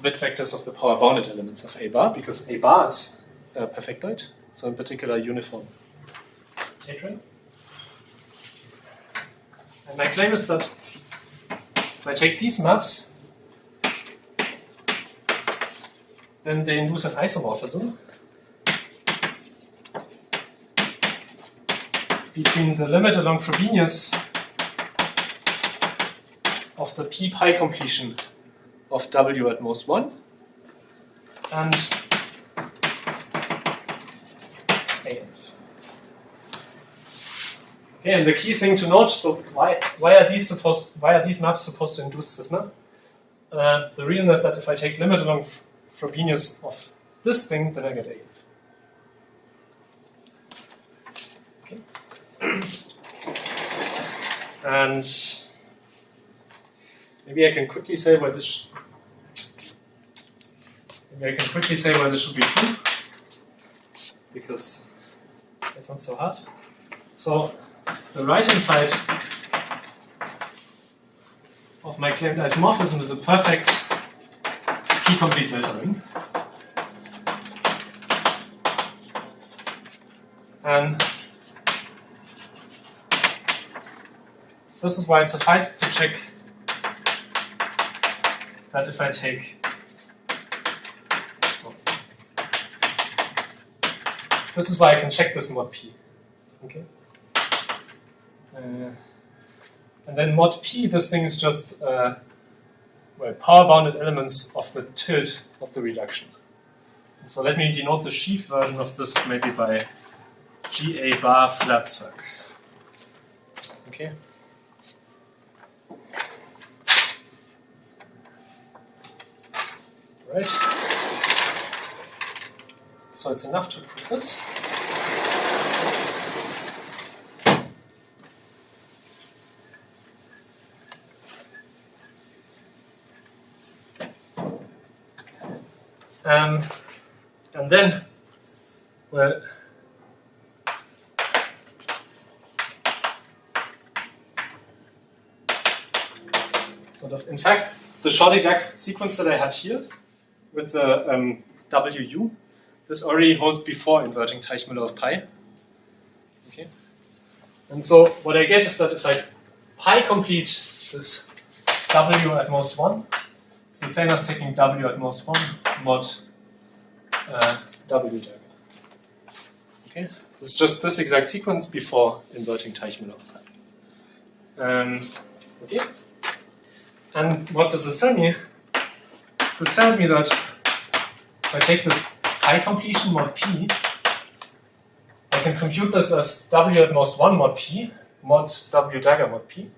Witt vectors of the power bounded elements of A bar, because A bar is a perfectoid, so in particular uniform H-ring. And my claim is that if I take these maps, then they induce an isomorphism between the limit along Frobenius of the p pi completion of W at most 1 and AF. Okay, and the key thing to note, so why are these maps supposed to induce this map? The reason is that if I take limit along Frobenius of this thing, then I get AF. Okay. And maybe I can quickly say why this should be true, because it's not so hard. So the right-hand side of my claimed isomorphism is a perfect p-complete delta ring. And this is why it suffices to check that if I take, so this is why I can check this mod p. Okay. And then mod p, this thing is just power bounded elements of the tilt of the reduction. And so let me denote the sheaf version of this maybe by GA bar flat circ. Okay. Right. So it's enough to prove this. And then, well, sort of, in fact, the Scholze sequence that I had here with the WU, this already holds before inverting Teichmüller of pi. Okay. And so what I get is that if I pi complete this W at most 1, it's the same as taking W at most 1 mod W dagger. Okay. It's just this exact sequence before inverting Teichmüller of pi. Okay. And what does this tell me? This tells me that if I take this pi completion mod p, I can compute this as W at most 1 mod p, mod W dagger mod p.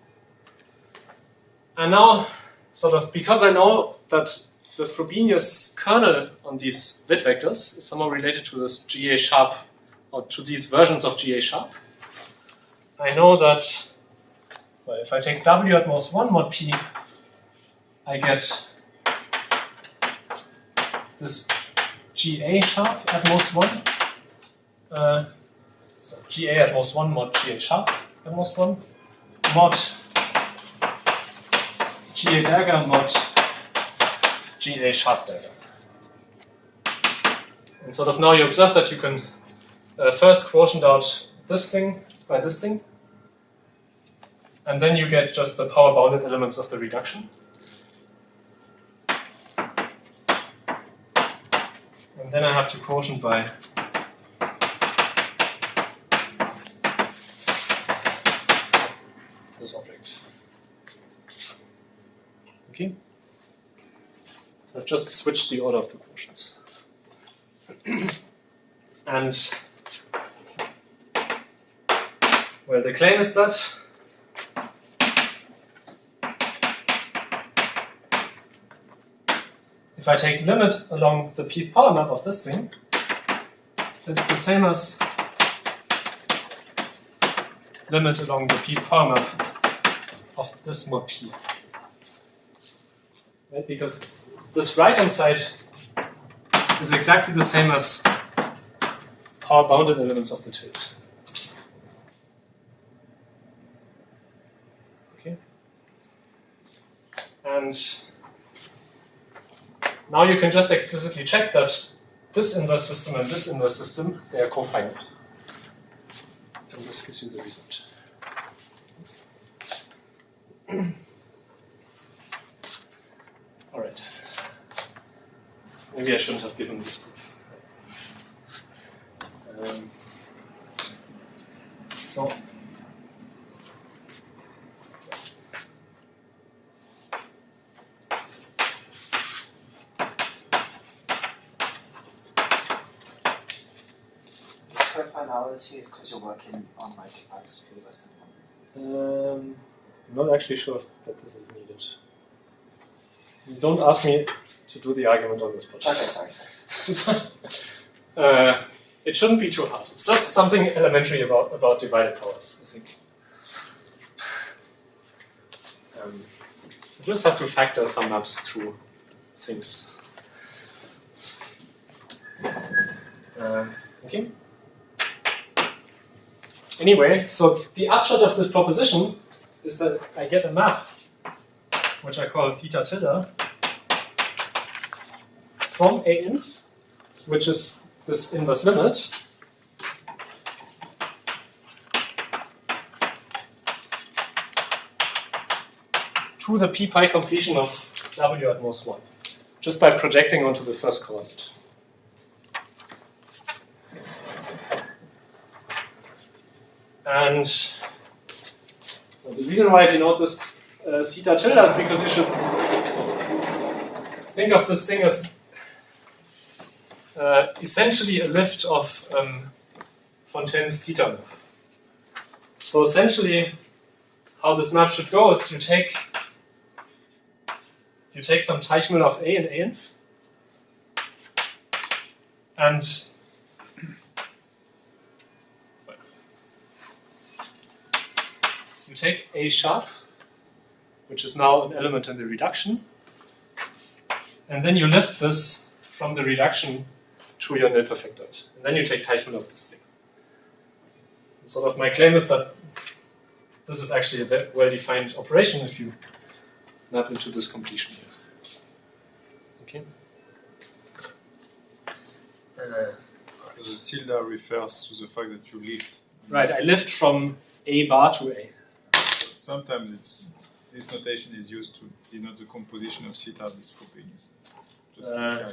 And now, sort of, because I know that the Frobenius kernel on these Witt vectors is somehow related to this GA sharp, or to these versions of GA sharp, I know that, well, if I take W at most 1 mod p, I get this GA sharp at most 1. So GA at most 1 mod GA sharp at most 1 mod GA dagger mod GA sharp dagger. And sort of now you observe that you can first quotient out this thing by this thing, and then you get just the power bounded elements of the reduction. And then I have to quotient by this object. Okay? So I've just switched the order of the quotients. And, well, the claim is that if I take limit along the p power map of this thing, it's the same as limit along the p power map of this mod p. Right? Because this right hand side is exactly the same as power bounded elements of the tilt. Okay? And now you can just explicitly check that this inverse system and this inverse system, they are cofinite. And this gives you the result. All right. Maybe I shouldn't have given this proof. So. Finality is because you're working on like speed less than 1. I'm not actually sure that this is needed. Don't ask me to do the argument on this project. Okay, sorry. It shouldn't be too hard. It's just something elementary about divided powers, I think. You just have to factor some maps through things. Okay. Anyway, so the upshot of this proposition is that I get a map, which I call theta tilde, from A inf, which is this inverse limit, to the p pi completion of W at most 1, just by projecting onto the first coordinate. And the reason why I denote this theta tilde is because you should think of this thing as essentially a lift of Fontaine's theta map. So essentially, how this map should go is you take some Teichmüller of A and A inf, and you take A sharp, which is now an element in the reduction, and then you lift this from the reduction to your nil perfectoid. And then you take Teichmann of this thing. And sort of my claim is that this is actually a well-defined operation if you map into this completion here. Okay. The tilde refers to the fact that you lift. Right, I lift from A bar to A. Sometimes this notation is used to denote the composition of theta with Frobenius. Just Yeah.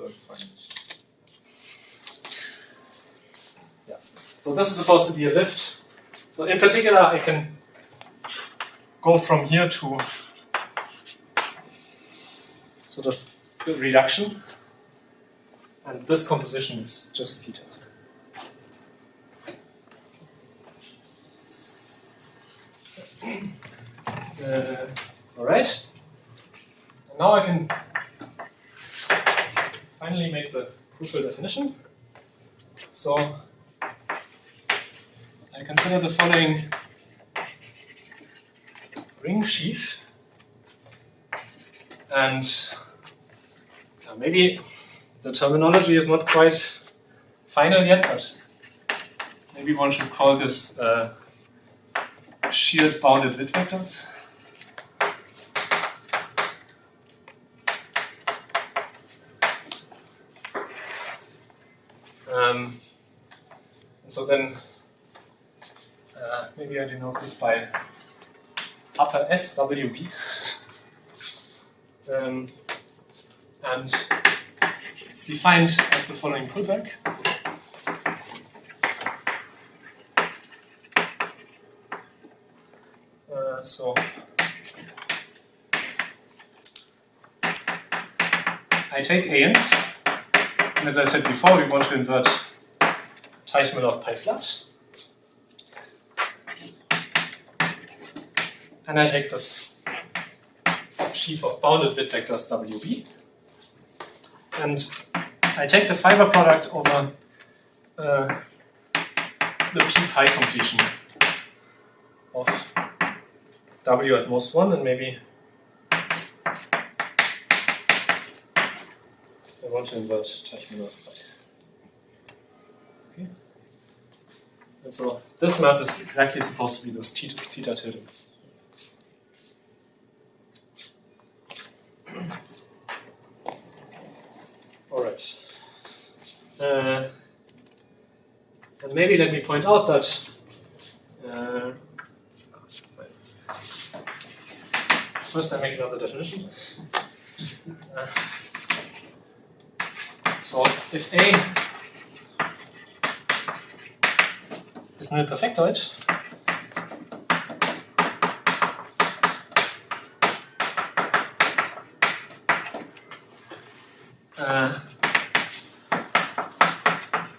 That's fine. Yes. So this is supposed to be a lift. So in particular, I can go from here to sort of the reduction, and this composition is just theta. All right. And now I can finally make the crucial definition. So I consider the following ring sheaf, and maybe the terminology is not quite final yet, but maybe one should call this sheared bounded Witt vectors. And so then maybe I denote this by upper SWB. And it's defined as the following pullback. So I take ANF, and as I said before, we want to invert Teichmann of pi flat. And I take this sheaf of bounded Witt vectors WB, and I take the fiber product over the p pi completion of W at most 1, and maybe I want to invert Teichmann of pi. Okay. And so this map is exactly supposed to be this theta tilde. All right. And maybe let me point out that first I make another definition. So if A is nil perfectoid,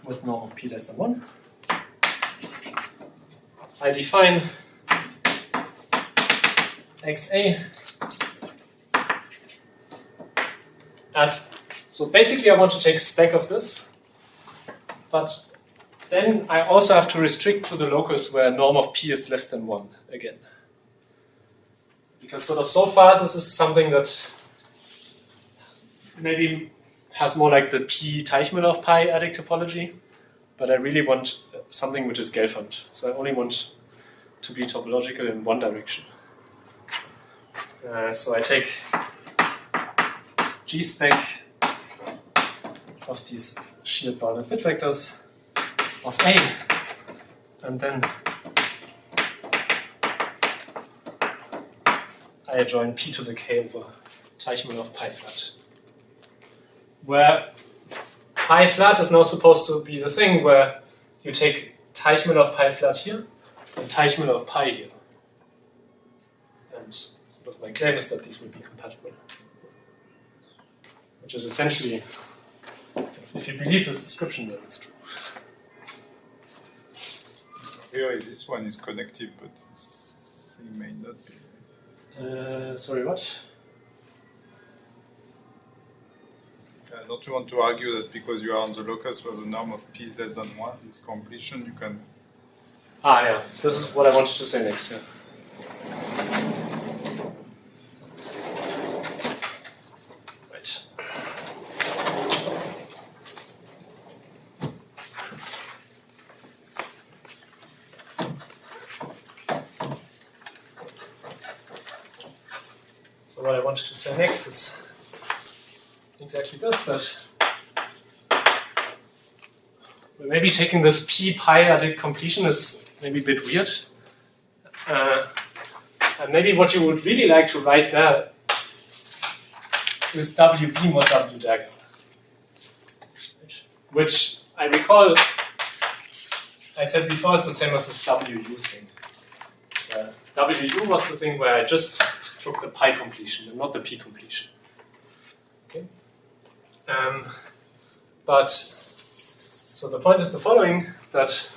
with norm of p less than 1, I define XA as, so basically I want to take spec of this, but then I also have to restrict to the locus where norm of p is less than 1 again. Because sort of so far this is something that maybe has more like the p Teichmann of p-adic topology, but I really want something which is Gelfand. So I only want to be topological in one direction. So I take G spec of these sheared bounded Witt vectors of A, and then I join p to the k over Teichmann of pi flat, where pi flat is now supposed to be the thing where you take Teichmann of pi flat here and Teichmann of pi here. And sort of my claim is that these will be compatible. Which is essentially, if you believe this description, then it's true. Here this one is connective, but this thing may not be. Sorry, what? Don't you want to argue that because you are on the locus where the norm of p is less than 1, this completion, you can... Ah, yeah. This is what I wanted to say next, yeah. Right. So what I wanted to say next is exactly this, that maybe taking this p-adic completion is maybe a bit weird. And maybe what you would really like to write there is WB mod W dagger. Which I recall I said before is the same as this WU thing. WU was the thing where I just took the pi completion and not the p completion. Okay. But so the point is the following, that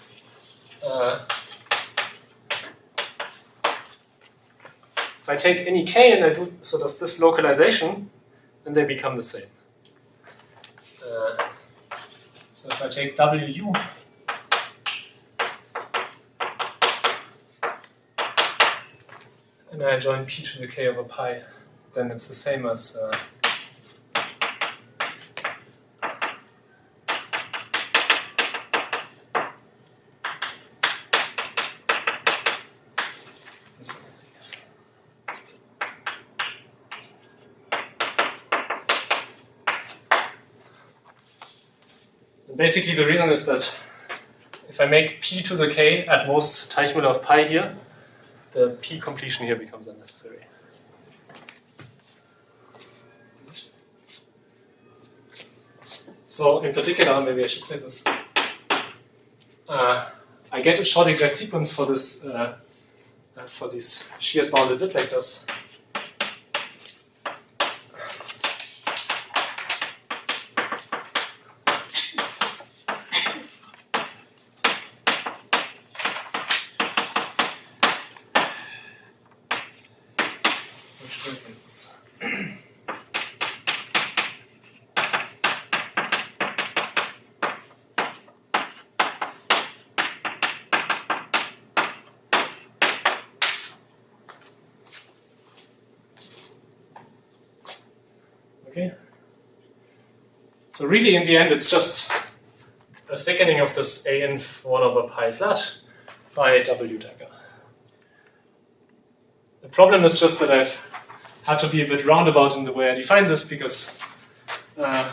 if I take any k and I do sort of this localization, then they become the same. So if I take WU and I join p to the k over pi, then it's the same as this. And basically the reason is that if I make p to the k at most Teichmüller of pi here, the p completion here becomes unnecessary. So in particular, maybe I should say this. I get a short exact sequence for this for these sheared bounded Witt vectors. Okay. So really, in the end, it's just a thickening of this ANF 1 over pi flat by W dagger. The problem is just that I've had to be a bit roundabout in the way I define this because, well,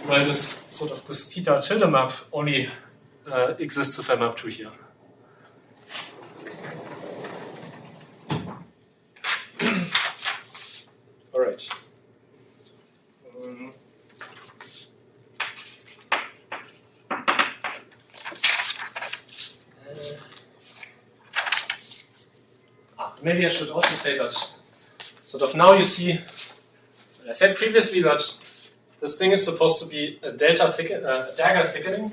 this sort of this theta tilde map only exists if I map to here. All right. Maybe I should also say that sort of now you see, I said previously that this thing is supposed to be a dagger thickening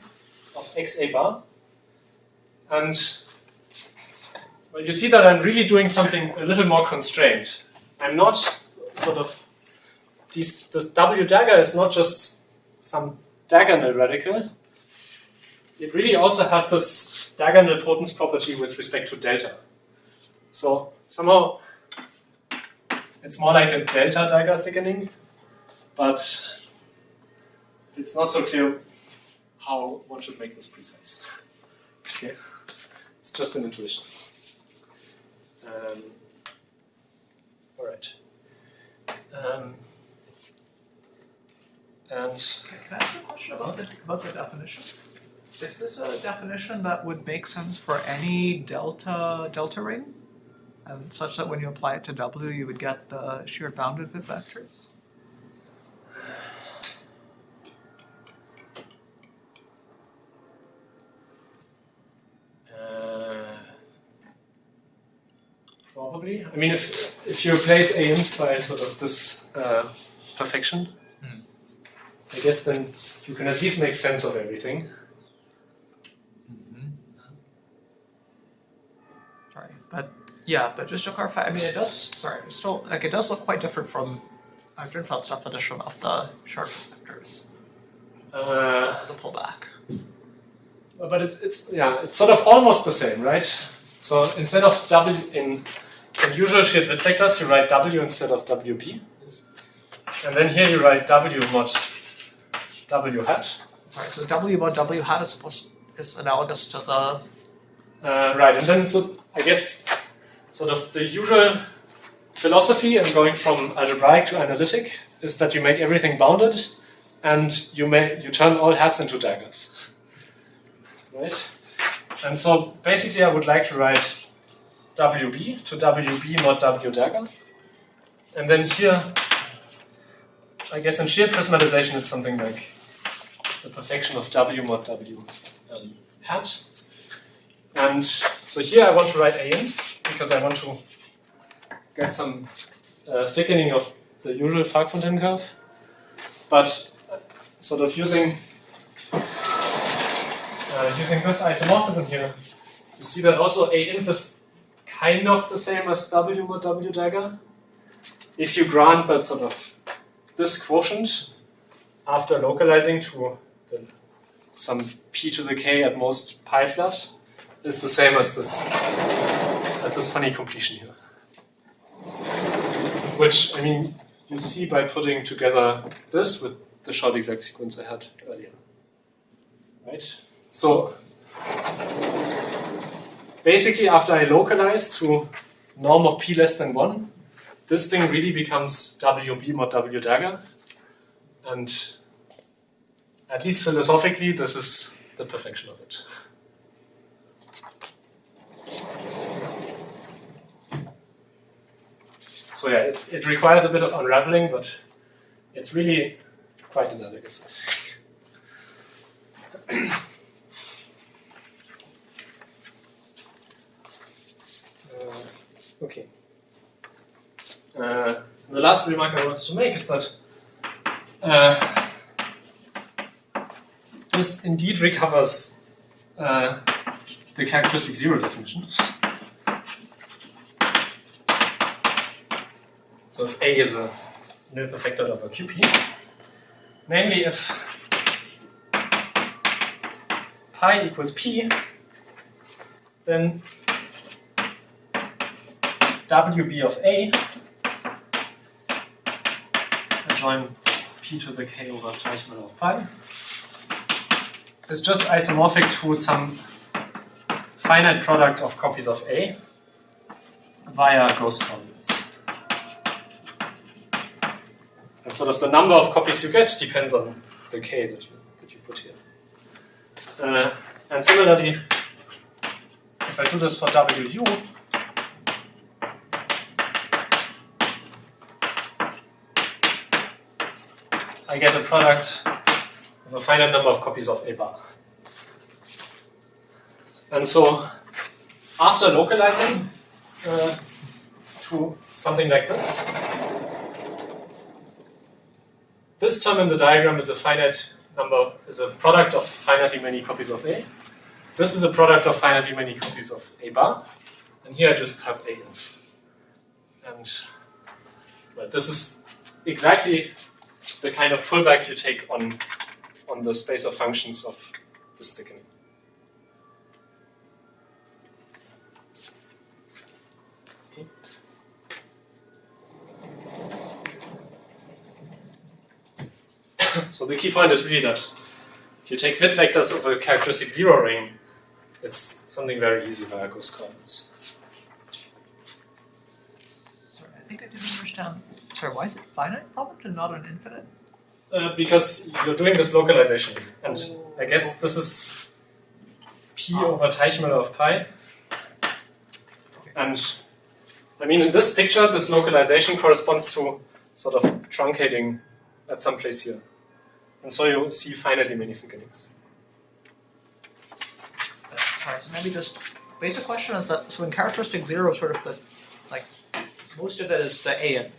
of XA bar. And well, you see that I'm really doing something a little more constrained. I'm not sort of, this W dagger is not just some diagonal radical. It really also has this diagonal potence property with respect to delta. So somehow it's more like a delta dagger thickening, but it's not so clear how one should make this precise. Okay, it's just an intuition. All right. And Can I ask you a question about the definition? Is this a definition that would make sense for any delta ring? And such that when you apply it to W, you would get the sheared bounded Witt vectors? Probably. I mean, if you replace AN by sort of this perfection, I guess then you can at least make sense of everything. Sorry, but yeah, but just to clarify, I mean, it does. Sorry, it's still like it does look quite different from Drinfeld's definition of the sheared vectors as a pullback. But it's sort of almost the same, right? So instead of W in usual sheared Witt vectors, you write W instead of WP, and then here you write W mod W hat. Sorry, so W mod W hat is analogous to the right, and then so I guess sort of the usual philosophy in going from algebraic to analytic is that you make everything bounded and you turn all hats into daggers. Right? And so basically I would like to write WB to WB mod W dagger. And then here, I guess in sheer prismatization it's something like the perfection of W mod W hat. And so here I want to write AINF because I want to get some thickening of the usual Falk-Fontaine curve. But sort of using this isomorphism here, you see that also AINF is kind of the same as W mod W dagger. If you grant that sort of this quotient after localizing to some p to the k at most pi flat is the same as this funny completion here. Which, I mean, you see by putting together this with the short exact sequence I had earlier. Right? So, basically after I localize to norm of p less than 1, this thing really becomes WB mod W dagger. And at least philosophically, this is the perfection of it. So yeah, it requires a bit of unraveling, but it's really quite analogous, I think. Okay. The last remark I wanted to make is that this indeed recovers the characteristic zero definition. So if A is a nil perfected over QP, namely if pi equals P, then WB of A adjoin P to the K over Teichmüller of pi is just isomorphic to some finite product of copies of A via ghost coordinates. And sort of the number of copies you get depends on the K that you put here. And similarly, if I do this for WU, I get a product of a finite number of copies of A bar. And so, after localizing to something like this term in the diagram is a finite number, is a product of finitely many copies of A. This is a product of finitely many copies of A bar. And here I just have AINF. And well, this is exactly the kind of pullback you take on the space of functions of this thickening. Okay. So the key point is really that if you take Witt vectors of a characteristic zero ring, it's something very easy via ghost coordinates. Sorry, I think I didn't understand. Sorry, why is it finite product and not an infinite? Because you're doing this localization. And I guess this is P over Teichmüller of pi. And I mean, in this picture, this localization corresponds to sort of truncating at some place here. And so you see finitely many thickenings. Sorry, so maybe just basic question is that, so in characteristic zero, sort of the, like, most of it is the AN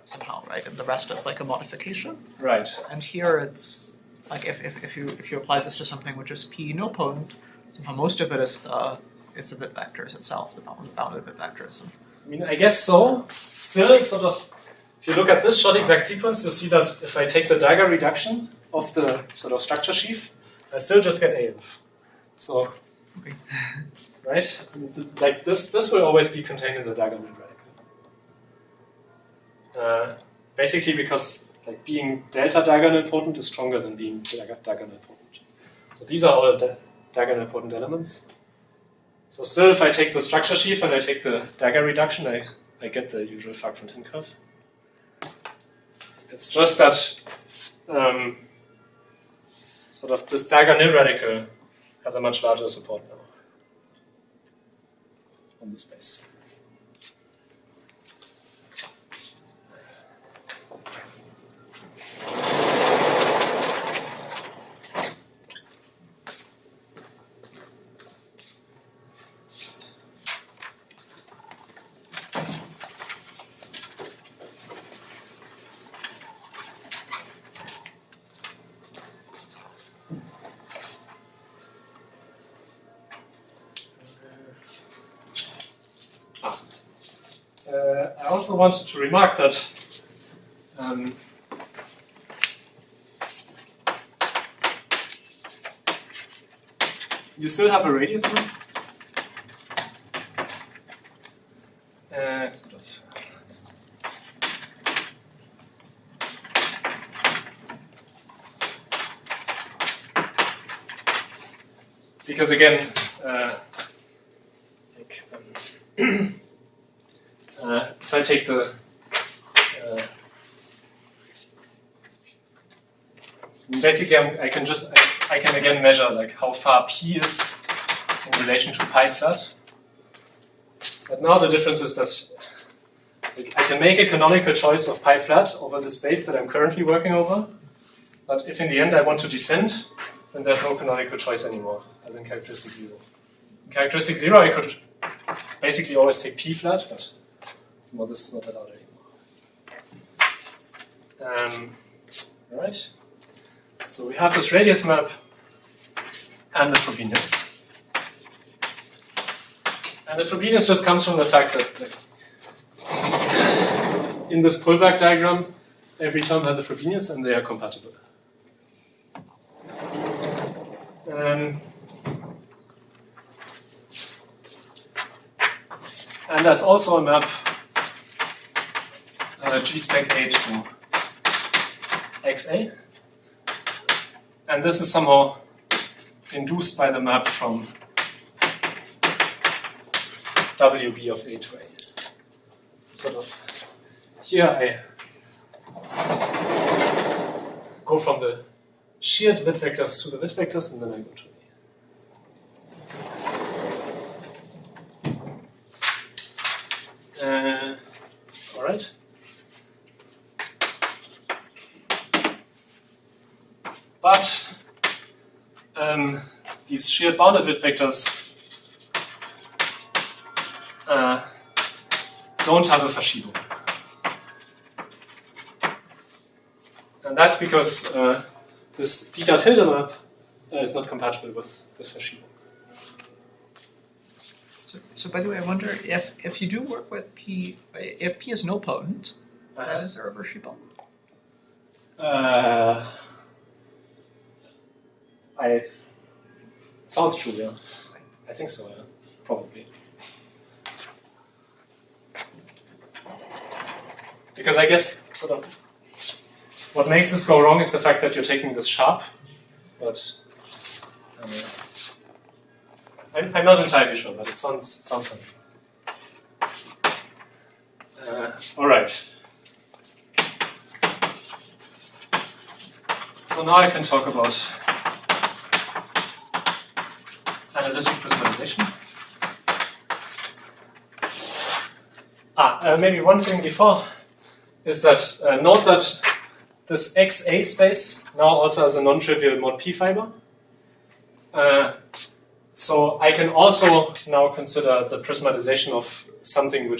somehow, right? And the rest is like a modification. Right. And here it's like if you apply this to something which is P nilpotent, somehow most of it is the bit vectors itself, the bounded bit vectors. I mean, I guess so. Still, sort of, if you look at this short exact sequence, you see that if I take the dagger reduction of the sort of structure sheaf, I still just get AINF. So, okay. Right? Like this will always be contained in the dagger radical. Basically because like being delta diagonal potent is stronger than being diagonal potent. So these are all diagonal potent elements. So still, if I take the structure sheaf and I take the dagger reduction, I I get the usual Fark-Fontaine curve. It's just that sort of this diagonal radical has a much larger support now on the space. I also wanted to remark that you still have a radius map. Sort of. Because again, if I take the basically I can again measure like how far p is in relation to pi flat. But now the difference is that like, I can make a canonical choice of pi flat over the space that I'm currently working over. But if in the end I want to descend, then there's no canonical choice anymore, as in characteristic 0. In characteristic 0 I could basically always take p flat, but well, this is not allowed anymore. Right. So we have this radius map and the Frobenius. And the Frobenius just comes from the fact that in this pullback diagram, every term has a Frobenius and they are compatible. And there's also a map G spec A to XA. And this is somehow induced by the map from WB of A to A. Sort of here I go from the sheared width vectors to the width vectors and then I go to A. Alright. But these sheared bounded width vectors don't have a Verschiebung. And that's because this theta tilde map is not compatible with the Verschiebung. So by the way, I wonder if you do work with P, if P is nilpotent, then is there a Verschiebung? It sounds true, yeah. I think so, yeah. Probably. Because I guess sort of what makes this go wrong is the fact that you're taking this sharp, but I'm not entirely sure, but it sounds sensible. All right. So now I can talk about analytic prismatization. Maybe one thing before is that note that this XA space now also has a non-trivial mod P fiber. So I can also now consider the prismatization of something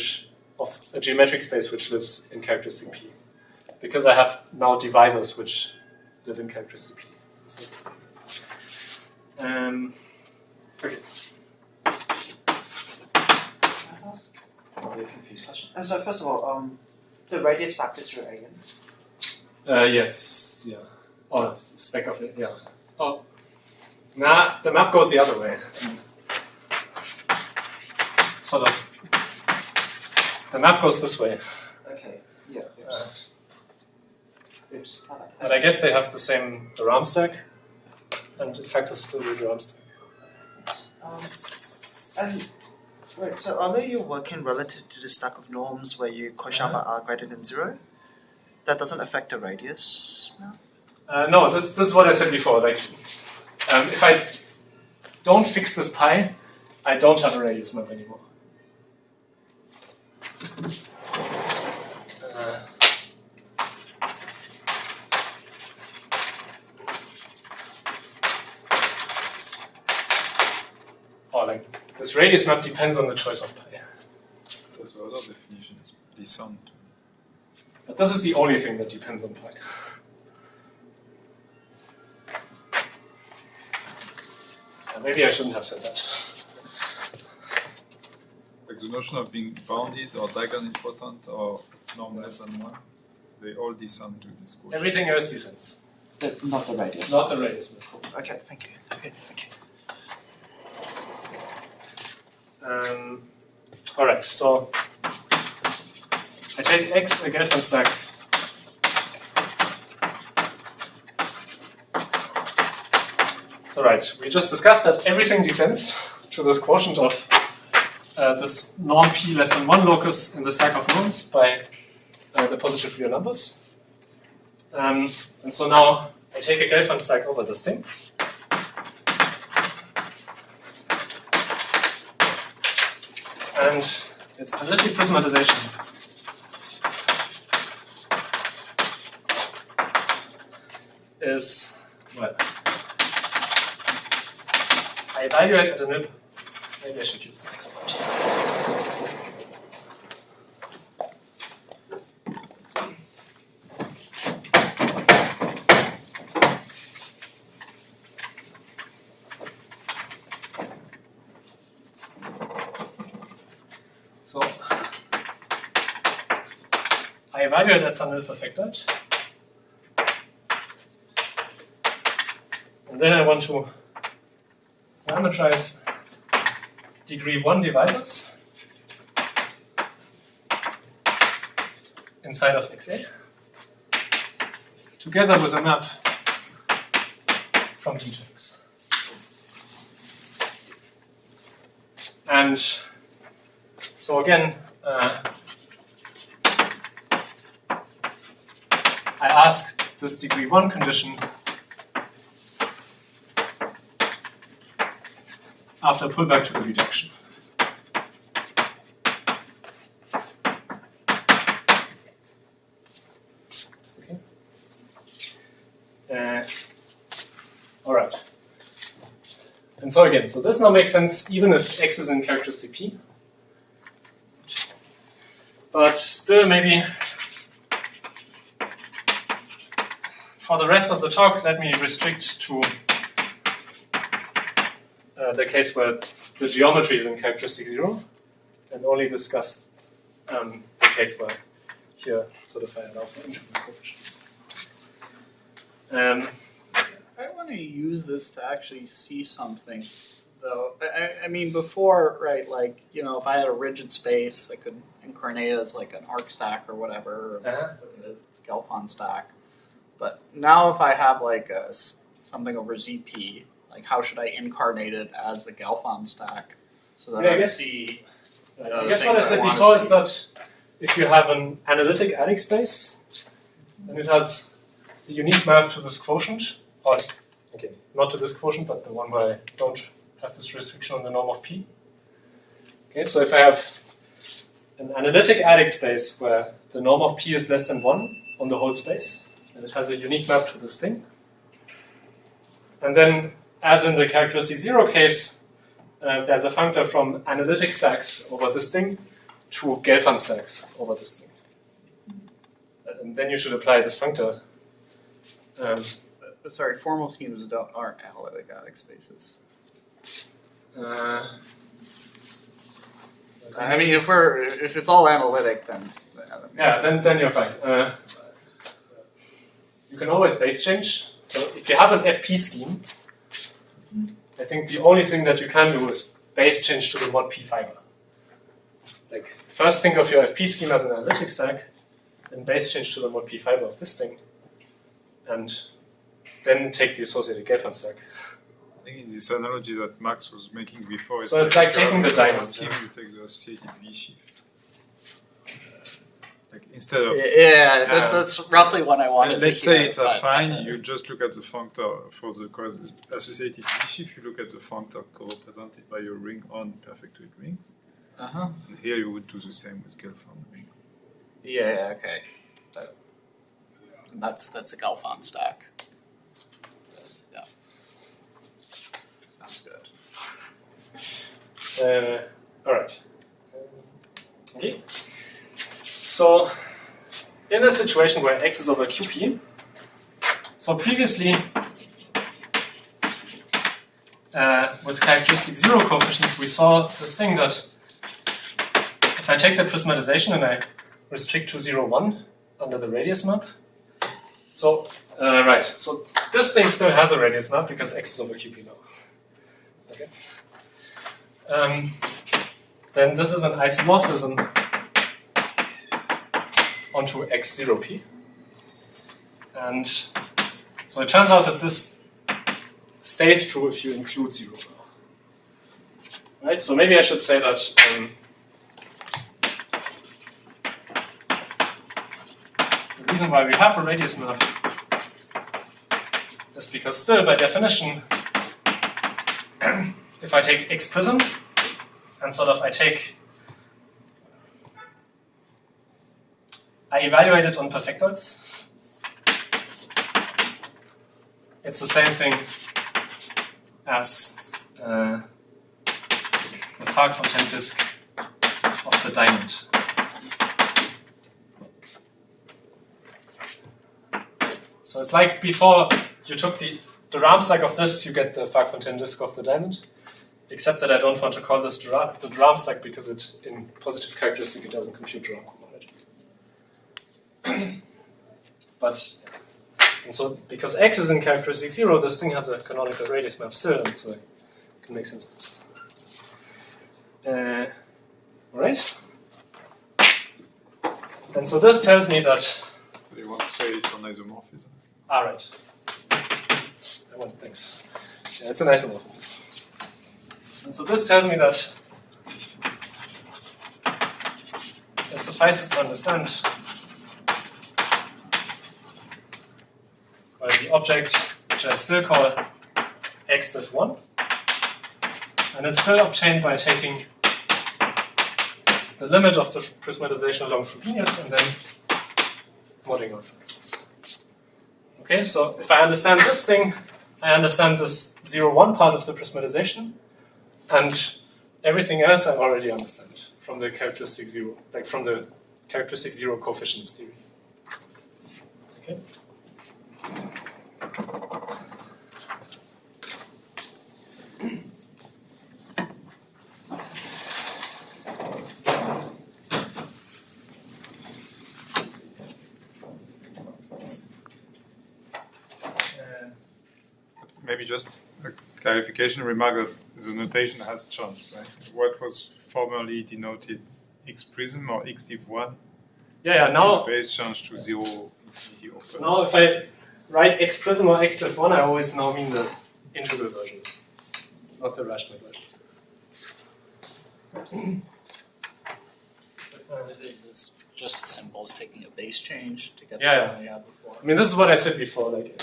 of a geometric space which lives in characteristic P. Because I have now divisors which live in characteristic P. Okay. A confused question. So first of all, the radius map is real again. Yes, yeah. Oh, spec of it, yeah. Oh, nah, the map goes the other way. Sort of. The map goes this way. Okay. Yeah. Oops. But I guess they have the same Durham stack, and it factors through the Durham stack. And Right, so although you're working relative to the stack of norms where you quotient by r greater than 0, that doesn't affect the radius now? No, this is what I said before. Like, if I don't fix this pi, I don't have a radius map anymore. Or like, this radius map depends on the choice of pi. The other definition is descent. But this is the only thing that depends on pi. Maybe I shouldn't have said that. Like the notion of being bounded or diagonal-important or norm less than 1, they all descend to this quotient. Everything else descends. Not the radius. Not the radius map. Okay, thank you. Okay, thank you. Alright, so I take X, a Gelfand stack. So right, we just discussed that everything descends to this quotient of this norm P less than 1 locus in the stack of norms by the positive real numbers. And so now I take a Gelfand stack over this thing. And its analytic prismatization is, well, I evaluate at a nib. Maybe I should use the export. So I evaluate at some nil perfected. And then I want to parameterize degree 1 divisors inside of XA together with a map from T to X. And so again, I ask this degree 1 condition after pullback to the reduction. Okay. All right. And so again, so this now makes sense even if X is in characteristic P. But still, maybe for the rest of the talk, let me restrict to the case where the geometry is in characteristic 0, and only discuss the case where here sort of I allow for integral coefficients. I want to use this to actually see something, though. I mean, before, right, like, you know, if I had a rigid space, I could incarnate it as like an arc stack or whatever, or look at its Gelfand stack. But now if I have like something over ZP, like how should I incarnate it as a Gelfand stack so that I see? I guess what I said before is that if you have an analytic adic space, then it has the unique map to this quotient, or okay, not to this quotient, but the one where I don't have this restriction on the norm of P. Okay, so if I have an analytic adic space where the norm of P is less than 1 on the whole space, and it has a unique map to this thing, and then as in the characteristic 0 case, there's a functor from analytic stacks over this thing to Gelfand stacks over this thing. And then you should apply this functor. Sorry, formal schemes aren't analytic adic spaces. I mean, if it's all analytic, then yeah, then you're fine. You can always base change. So if you have an FP scheme, I think the only thing that you can do is base change to the mod P fiber. Like, first think of your FP scheme as an analytic stack, then base change to the mod P fiber of this thing, and then take the associated Gelfand stack. think in this analogy that Max was making before, So it's like taking the diamond. You take the associated V shift. Like instead of That's roughly what I wanted. let's to say hear, it's but- affine, you just look at the functor for the associated V shift. You look at the functor co-represented by your ring on perfectoid rings. Uh-huh. And here you would do the same with Gelfand rings. Yeah. Okay. That's a Gelfand stack. Yes, yeah. Sounds good. All right. Okay. So, in the situation where x is over qp, so previously, with characteristic zero coefficients, we saw this thing that if I take the prismatization and I restrict to 0, 1 under the radius map, so, right, so this thing still has a radius map because x is over qp now. Okay. Then this is an isomorphism onto x0p. And so it turns out that this stays true if you include 0 now. Right? So maybe I should say that the reason why we have a radius map is because still, by definition, if I take x prism and I evaluate it on perfectoids, it's the same thing as the Fark-Fontaine disk of the diamond. So it's like before you took the Ramsack of this, you get the Fark-Fontaine disk of the diamond, except that I don't want to call this the Ramsack because it, in positive characteristic, it doesn't compute the Ram cohomology. But, and so because x is in characteristic 0, this thing has a canonical radius map still, and so I can make sense of this. Alright? And so this tells me that. So you want to say it's an isomorphism? Alright. Thanks. Yeah, it's an isomorphism. And so this tells me that it suffices to understand the object, which I still call x-1, and it's still obtained by taking the limit of the prismatization along Frobenius and then modding out Frobenius. Okay, so if I understand this thing, I understand this 0-1 part of the prismatization, and everything else I already understand from the characteristic 0, like from the characteristic 0 coefficients theory. Okay. Maybe just a clarification remark that the notation has changed, right? What was formerly denoted x prism or x div 1? Yeah, now. Base changed to 0 infinity open. Now, if I write x prism or x div 1, I always now mean the integral version, not the rational version. Is this just as simple as taking a base change to get Yeah, the one we had before? I mean, this is what I said before. Like,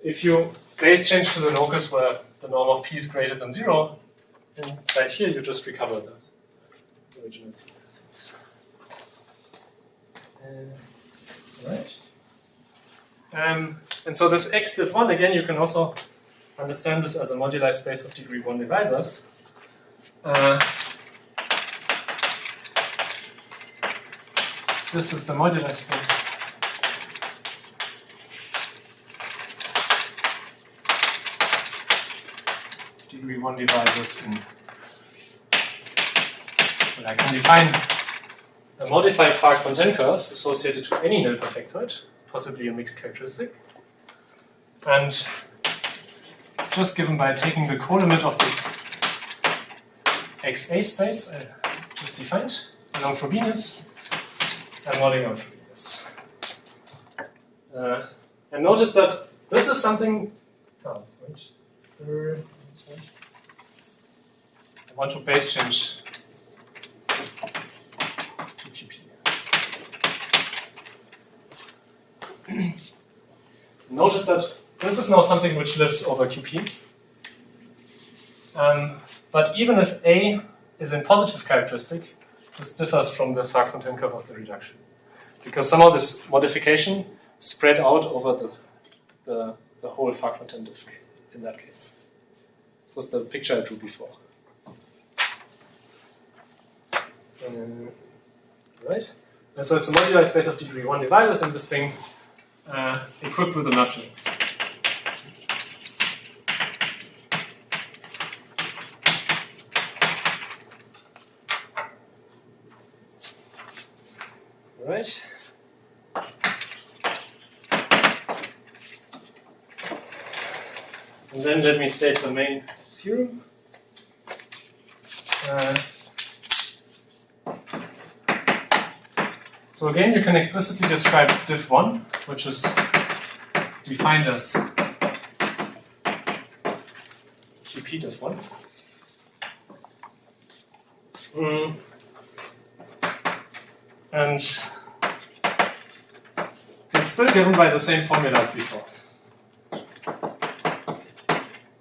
if you base change to the locus where the norm of p is greater than 0, inside here you just recover the original thing. Alright. And so this x div 1, again, you can also understand this as a moduli space of degree 1 divisors. This is the moduli space degree 1 divisors in. Well, I can define a modified Fark-Fontaine curve associated to any nil perfectoid, possibly a mixed characteristic, and just given by taking the colimit of this XA space I just defined along Frobenius and modding out Frobenius. And notice that this is something. Oh, wait. I want to base change to QP. Notice that this is now something which lives over QP. But even if A is in positive characteristic, this differs from the Fark-Fontaine curve of the reduction. Because somehow this modification spread out over the whole Fark-Fontaine disk in that case. This was the picture I drew before. Right? And so it's a moduli space of degree 1 dividers, and this thing equipped with a matrix. Right. And then let me state the main theorem. So again, you can explicitly describe diff1, which is defined as QP diff1. And it's still given by the same formula as before.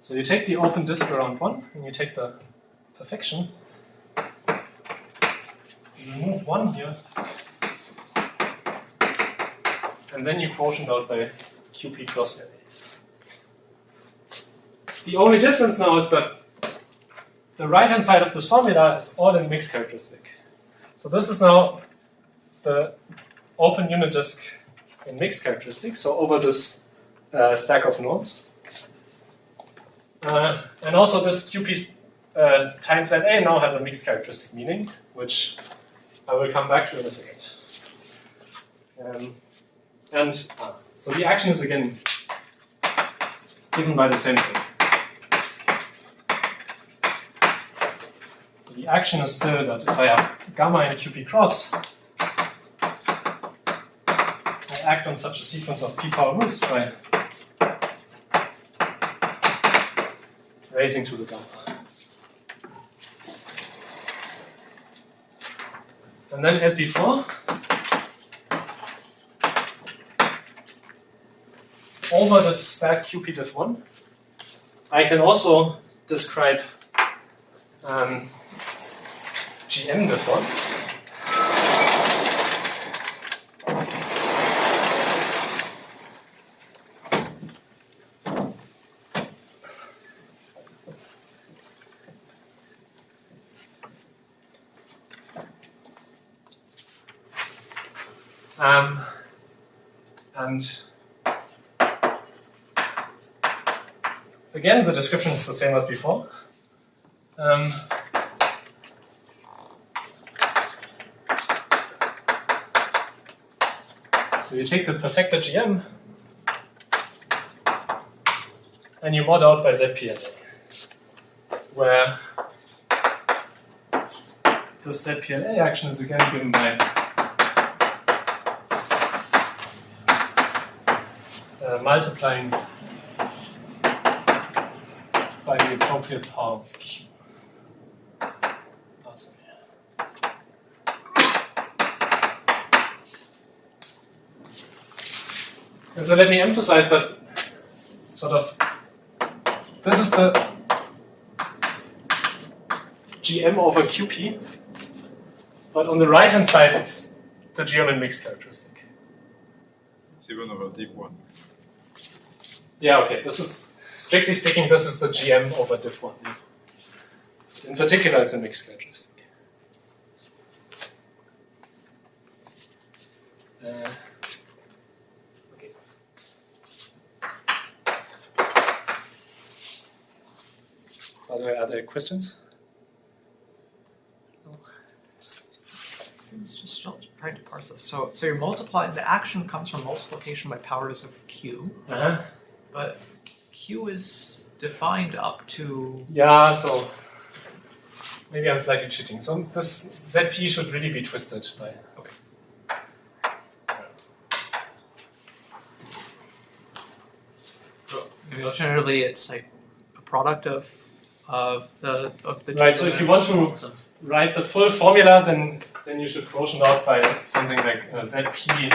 So you take the open disk around 1, and you take the perfection, you remove 1 here, and then you quotient out by QP cross LA. The only difference now is that the right-hand side of this formula is all in mixed characteristic. So this is now the open unit disk in mixed characteristics, so over this stack of norms. And also this QP times LA now has a mixed characteristic meaning, which I will come back to in a second. So the action is again given by the same thing. So the action is still that if I have gamma in QP cross, I act on such a sequence of p power roots by raising to the gamma. And then as before, over the stack QP diff1, I can also describe GM diff1. And again, the description is the same as before. So you take the perfecta GM and you mod out by ZPLA, where the ZPLA action is again given by multiplying by the appropriate power of Q. And so let me emphasize that sort of this is the GM over QP, but on the right hand side it's the GM in mixed characteristic. It's even over diff1. Yeah, okay. This is strictly speaking, this is the GM over diff1. In particular, it's a mixed characteristic. Okay. Are there questions? I'm just trying to parse this. So you're multiplying, the action comes from multiplication by powers of Q. But Q is defined up to... Yeah, so maybe I'm slightly cheating. So this ZP should really be twisted by... Okay. So maybe alternatively it's like product of the Right. So if you want to write the full formula, then you should quotient out by something like ZP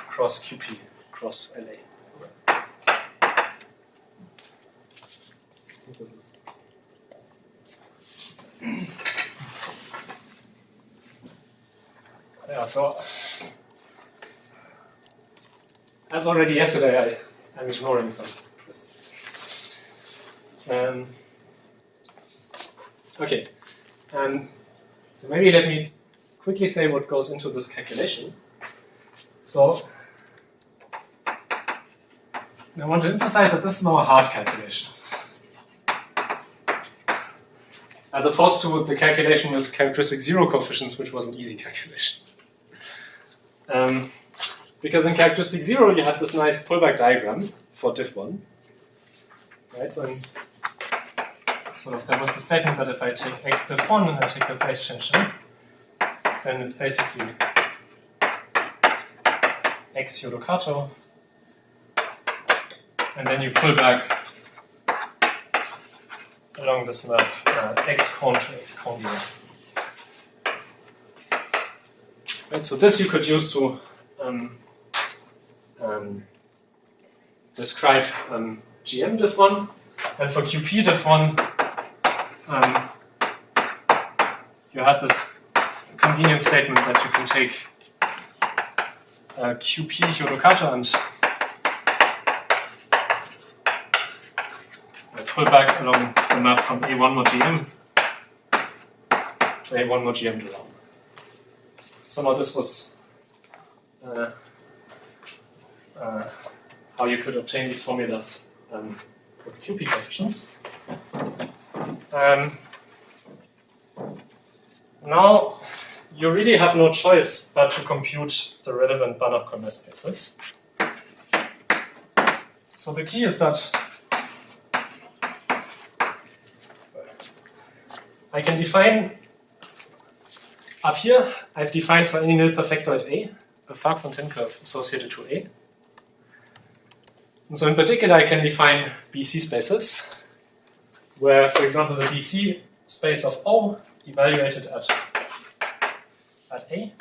cross QP cross LA. Yeah, so as already yesterday, I'm ignoring some twists. Okay, so maybe let me quickly say what goes into this calculation. So I want to emphasize that this is now a hard calculation, as opposed to the calculation with characteristic zero coefficients, which was an easy calculation. Because in characteristic zero, you have this nice pullback diagram for diff1. Right? So there was the statement that if I take x diff1 and I take the place change in, then it's basically x Yodokato, and then you pull back along this map x cone to x cone. Right, so this you could use to describe GM diff1, and for QP diff1, you had this convenient statement that you can take QP Yodokato and pull back along the map from A1 mod GM to A1 mod GM to round. Somehow this was how you could obtain these formulas with QP coefficients. Now you really have no choice but to compute the relevant Banach-Colmer spaces. So the key is that I can define, up here, I've defined for any nil perfectoid A, a Fark-Fontaine curve associated to A. And so in particular, I can define BC spaces, where, for example, the BC space of O evaluated at A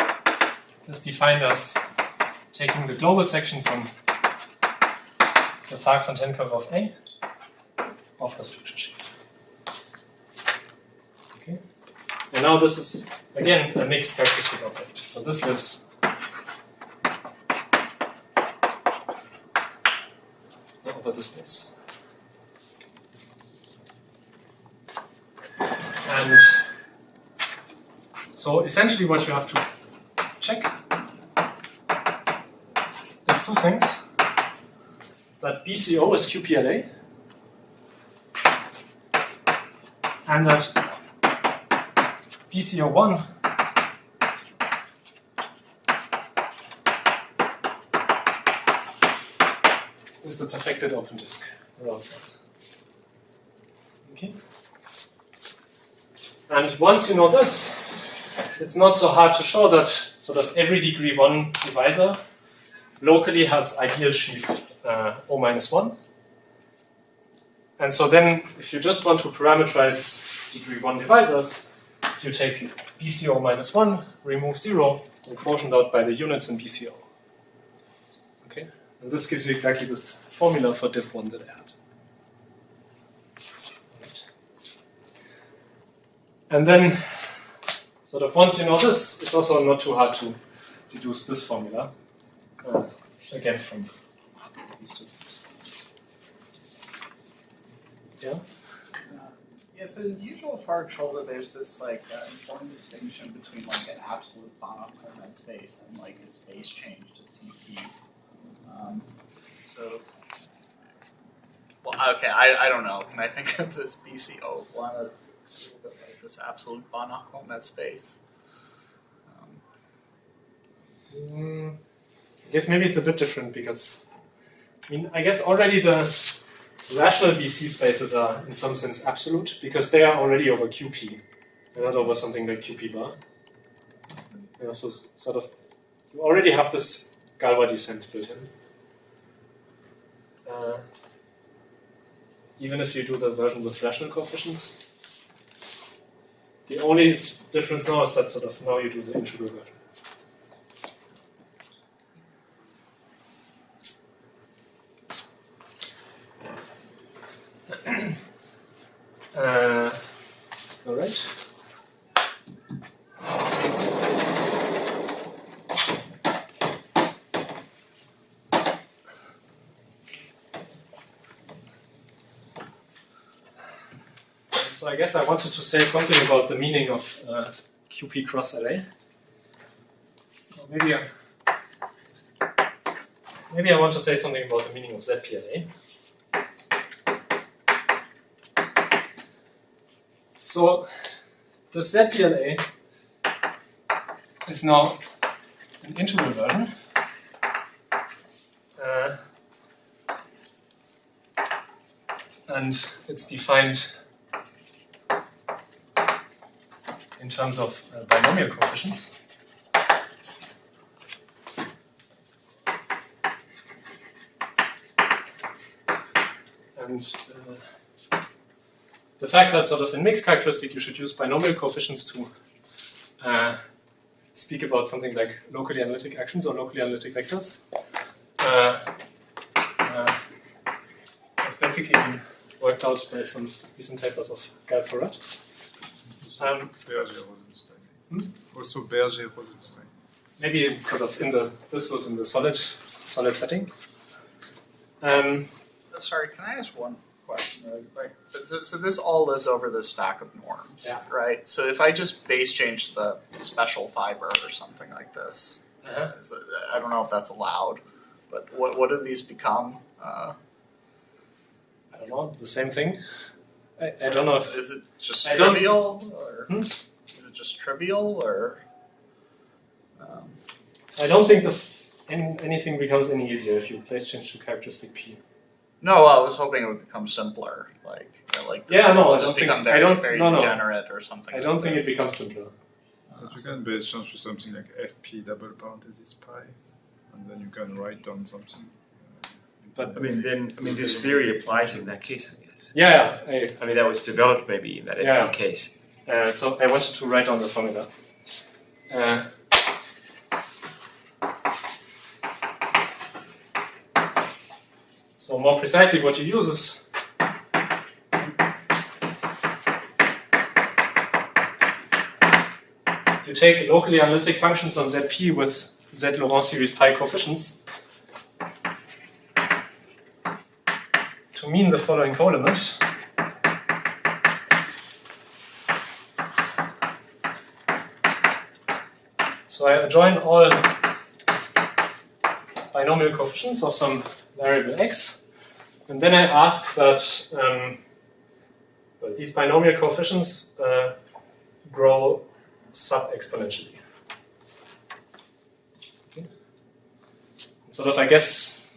is defined as taking the global sections on the Fark-Fontaine curve of A of the structure sheaf. Okay. And now this is, again, a mixed characteristic object. So this lives over the space. And so essentially what you have to check is two things. That BCO is QPLA and that BCO1 is the perfected open disk around that. Okay. And once you know this, it's not so hard to show that sort of every degree 1 divisor locally has ideal sheaf O-1. And so then, if you just want to parameterize degree 1 divisors, you take BCO-1, remove 0, and quotient out by the units in BCO. Okay? And this gives you exactly this formula for diff1 that I had. Right. And then, sort of once you know this, it's also not too hard to deduce this formula, again from these two things. Yeah? Yeah, so in usual Fark Scholze, there's this like important distinction between like an absolute Banach-Colmer space and like its base change to CP. Well, okay, I don't know. When I think of this BCO1 as a little bit like this absolute Banach-Colmer space. I guess maybe it's a bit different because, I mean, I guess already the rational BC spaces are in some sense absolute because they are already over QP and not over something like QP bar. You know, so sort of, you already have this Galois descent built in. even if you do the version with rational coefficients. The only difference now is that sort of now you do the integral version. All right. So I guess I wanted to say something about the meaning of QP cross LA. Or maybe I want to say something about the meaning of ZPLA. So the ZPLA is now an integral version. And it's defined in terms of binomial coefficients. And the fact that sort of in mixed characteristic you should use binomial coefficients to speak about something like locally analytic actions or locally analytic vectors has basically been worked out by some recent papers of Berger-Rosenstein. Also Berger-Rosenstein. Maybe it's sort of this was in the solid setting. Sorry, can I ask one question? So this all lives over this stack of norms, Yeah. right? So if I just base change the special fiber or something like this, I don't know if that's allowed, but what do these become? I don't know, the same thing. I don't know if... Is it just trivial? Or is it just trivial? Or I don't think anything becomes any easier if you place change to characteristic P. No, I was hoping it would become simpler. Like yeah, no, I just don't think... become very, very degenerate or something. I don't think it becomes simpler. But you can base change to something like fp double parenthesis pi, and then you can write down something. But this theory applies in that case, I guess. Yeah. I mean, that was developed maybe in that FP case. So I wanted to write down the formula. So more precisely, what you use is you take locally analytic functions on ZP with Z Laurent series pi coefficients to mean the following colimit. So I adjoin all binomial coefficients of some variable x, and then I ask that these binomial coefficients grow sub-exponentially. Okay. Sort of, I guess,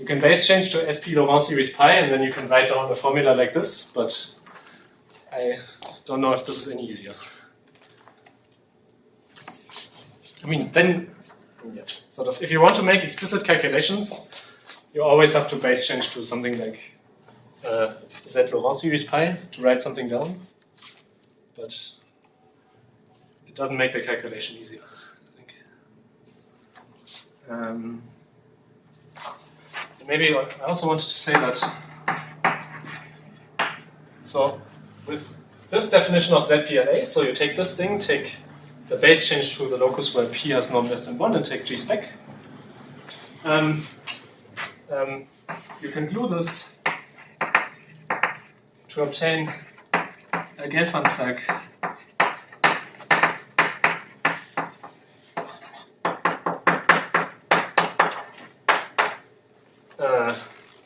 you can base change to FP Laurent series pi, and then you can write down a formula like this, but I don't know if this is any easier. Sort of, if you want to make explicit calculations, you always have to base change to something like Z Laurent series pi to write something down, but it doesn't make the calculation easier, I think. Maybe I also wanted to say that, so with this definition of ZPLA, so you take this thing, take the base change to the locus where P has norm less than 1 and take G spec. You can glue this to obtain a Gelfand-stack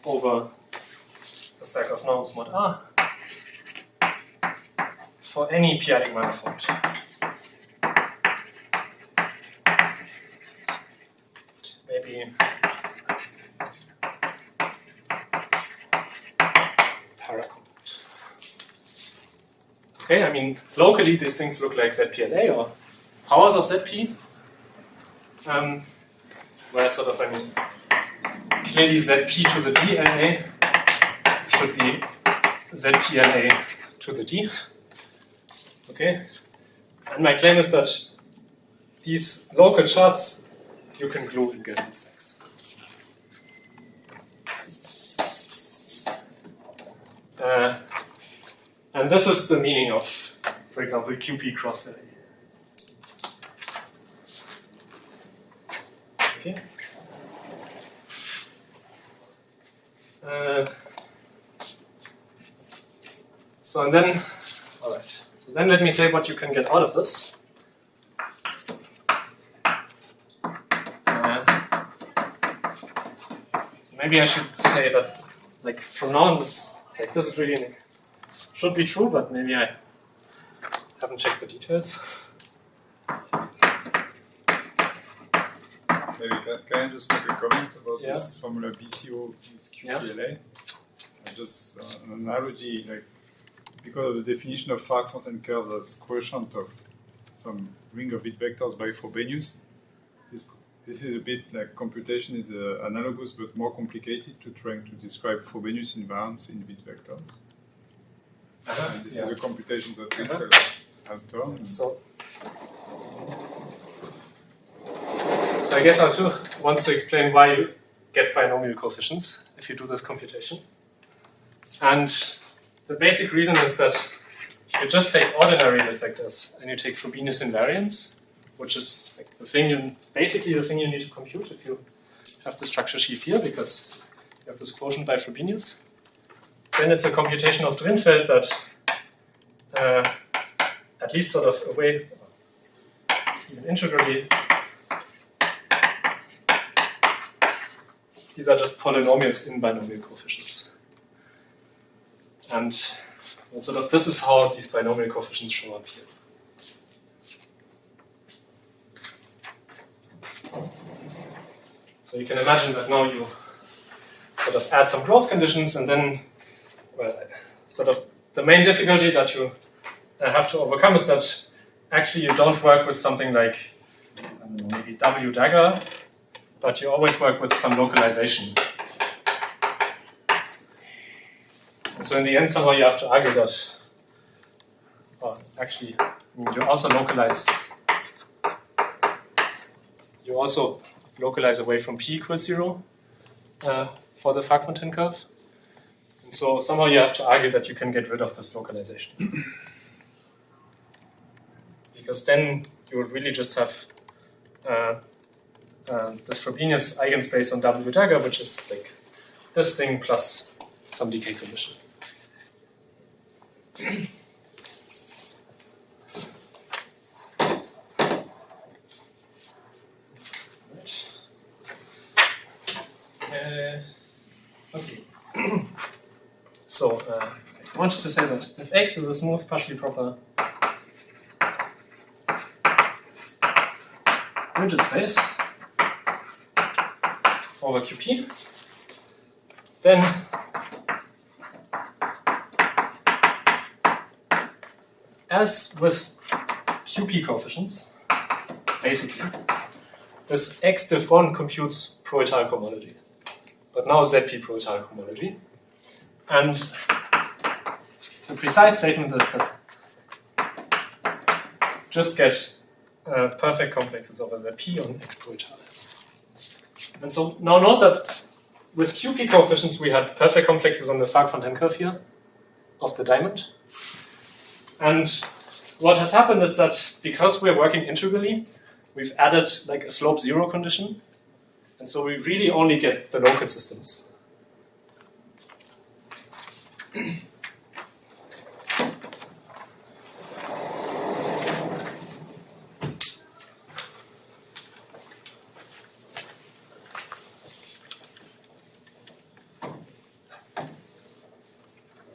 over the stack of norms mod R for any p-adic manifold. Maybe paracoupled. Okay, locally these things look like ZPLA or powers of ZP. Where sort of, clearly ZP to the DLA should be ZPLA to the D. Okay? And my claim is that these local charts you can glue in given stacks. And this is the meaning of, for example, QP cross LA. Okay. So and then, all right. So then let me say what you can get out of this. So maybe I should say that, like from now on, this is really should be true, but maybe I haven't checked the details. Maybe can I just make a comment about this formula BCO is QPLA? Just an analogy, like because of the definition of Fark-Fontaine curve as quotient of some ring of bit vectors by Frobenius, this is a bit like computation is analogous but more complicated to trying to describe Frobenius invariance in bit vectors. And this is a computation that Drinfeld has done. So I guess Arthur wants to explain why you get binomial coefficients if you do this computation. And the basic reason is that you just take ordinary bit vectors and you take Frobenius invariance, which is like basically the thing you need to compute if you have the structure sheaf here, because you have this quotient by Frobenius. Then it's a computation of Drinfeld that at least sort of a way, even integrally, these are just polynomials in binomial coefficients. And sort of this is how these binomial coefficients show up here. So you can imagine that now you sort of add some growth conditions, and then, well, sort of the main difficulty that you have to overcome is that actually you don't work with something like, I don't know, maybe W dagger, but you always work with some localization. And so in the end, somehow you have to argue that, well, actually, you also localize away from p equals 0 for the Fark-Fontaine curve. And so somehow you have to argue that you can get rid of this localization. Because then you would really just have this Frobenius eigenspace on W dagger, which is like this thing plus some decay condition. Okay. So I wanted to say that if X is a smooth partially proper rigid space over QP, then as with QP coefficients, basically, this X diff 1 computes pro-étale cohomology, but now ZP pro-étale cohomology. And the precise statement is that just get perfect complexes over ZP on X pro-étale. And so now note that with QP coefficients we had perfect complexes on the Fark-Fontaine curve here of the diamond. And what has happened is that because we're working integrally, we've added like a slope 0 condition. And so we really only get the local systems.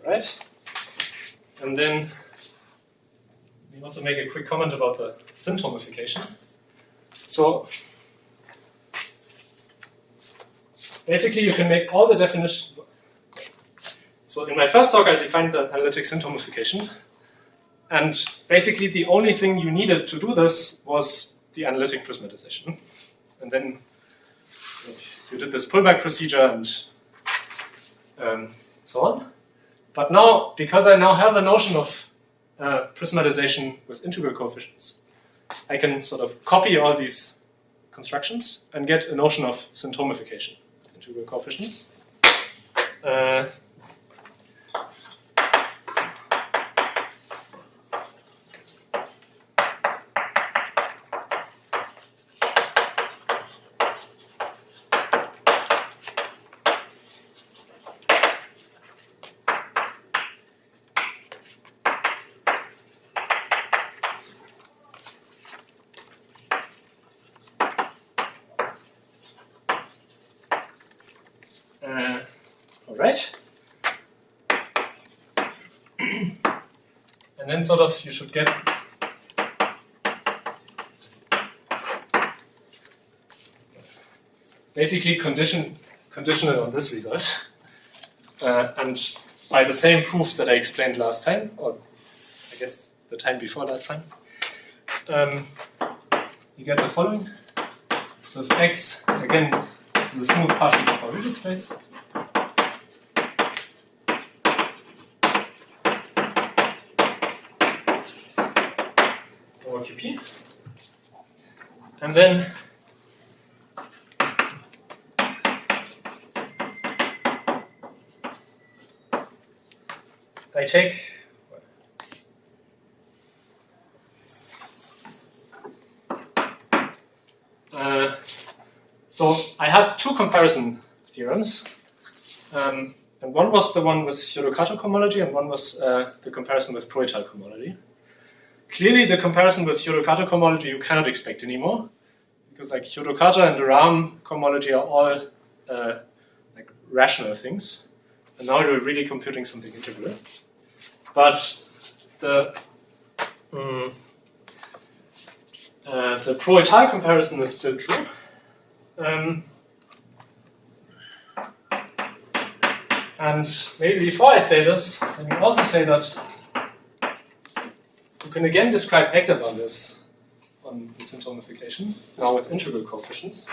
Right? And then we also make a quick comment about the syntomification. So basically you can make all the definition. So in my first talk I defined the analytic syntomification, and basically the only thing you needed to do this was the analytic prismatization. And then you did this pullback procedure, and so on. But now, because I now have a notion of prismatization with integral coefficients, I can sort of copy all these constructions and get a notion of syntomification with integral coefficients. Alright. And then sort of you should get basically conditional on this result. And by the same proof that I explained last time, or I guess the time before last time, you get the following. So if X, again, is a smooth partial Popper rigid space, over QP, and then I take so I had two comparison theorems, and one was the one with Hyodo-Kato cohomology, and one was the comparison with Pro-Étale cohomology. Clearly, the comparison with Hyodo-Kato cohomology you cannot expect anymore, because like Hyodo-Kato and the Ram cohomology are all like rational things, and now we're really computing something integral. But the Pro-Étale comparison is still true. And maybe before I say this, let me also say that you can again describe vector bundles on the syntomification, now with integral coefficients.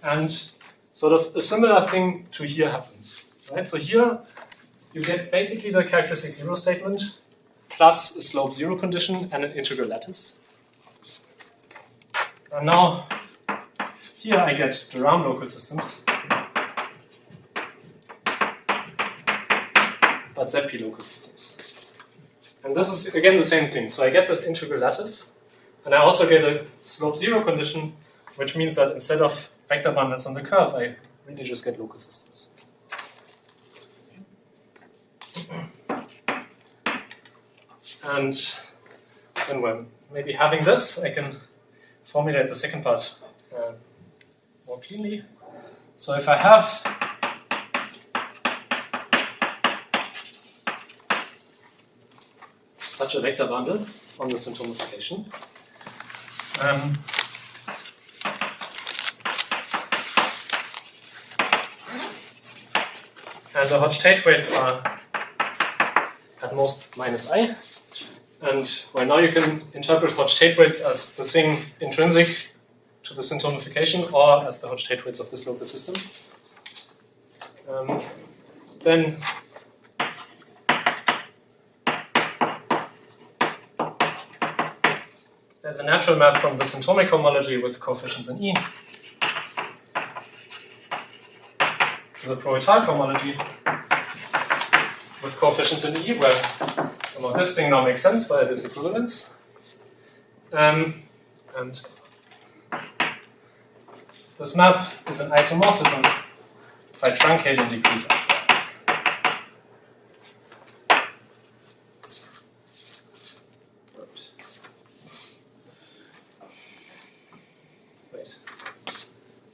And sort of a similar thing to here happens. Right? So here you get basically the characteristic zero statement plus a slope zero condition and an integral lattice. And now here I get the Ram local systems, but ZP local systems. And this is again the same thing. So I get this integral lattice, and I also get a slope zero condition, which means that instead of vector bundles on the curve, I really just get local systems. And then when maybe having this, I can formulate the second part more cleanly. So if I have such a vector bundle on the syntomification, and the Hodge-Tate weights are at most minus I. And well, now you can interpret Hodge-Tate weights as the thing intrinsic to the syntomification or as the Hodge-Tate weights of this local system. Then there's a natural map from the syntomic homology with coefficients in E to the Pro-Étale homology with coefficients in E, where well, this thing now makes sense via this equivalence. And this map is an isomorphism if I truncate and decrease algebra. Wait.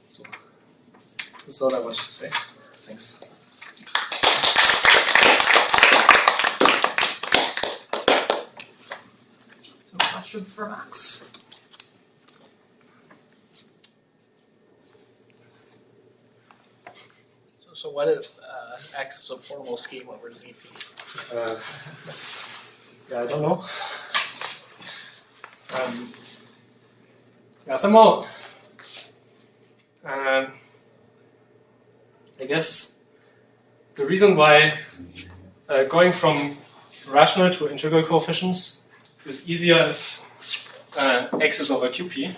So, this is all I wanted to say. Thanks. So questions for Max? So what if X is a formal scheme over ZP? Yeah, I don't know. Yeah, somehow, I guess the reason why going from rational to integral coefficients is easier if x is over qp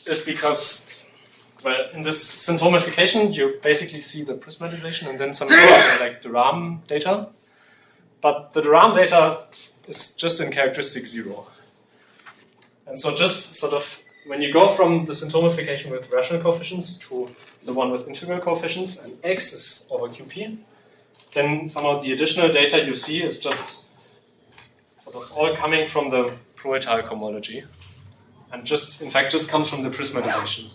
is because, well, in this syntomification, you basically see the prismatization and then some like the RAM data. But the RAM data is just in characteristic 0. And so just sort of, when you go from the syntomification with rational coefficients to the one with integral coefficients, and x is over qp, then somehow the additional data you see is just sort of all coming from the Pro-Étale cohomology. And just, in fact, just comes from the prismatization.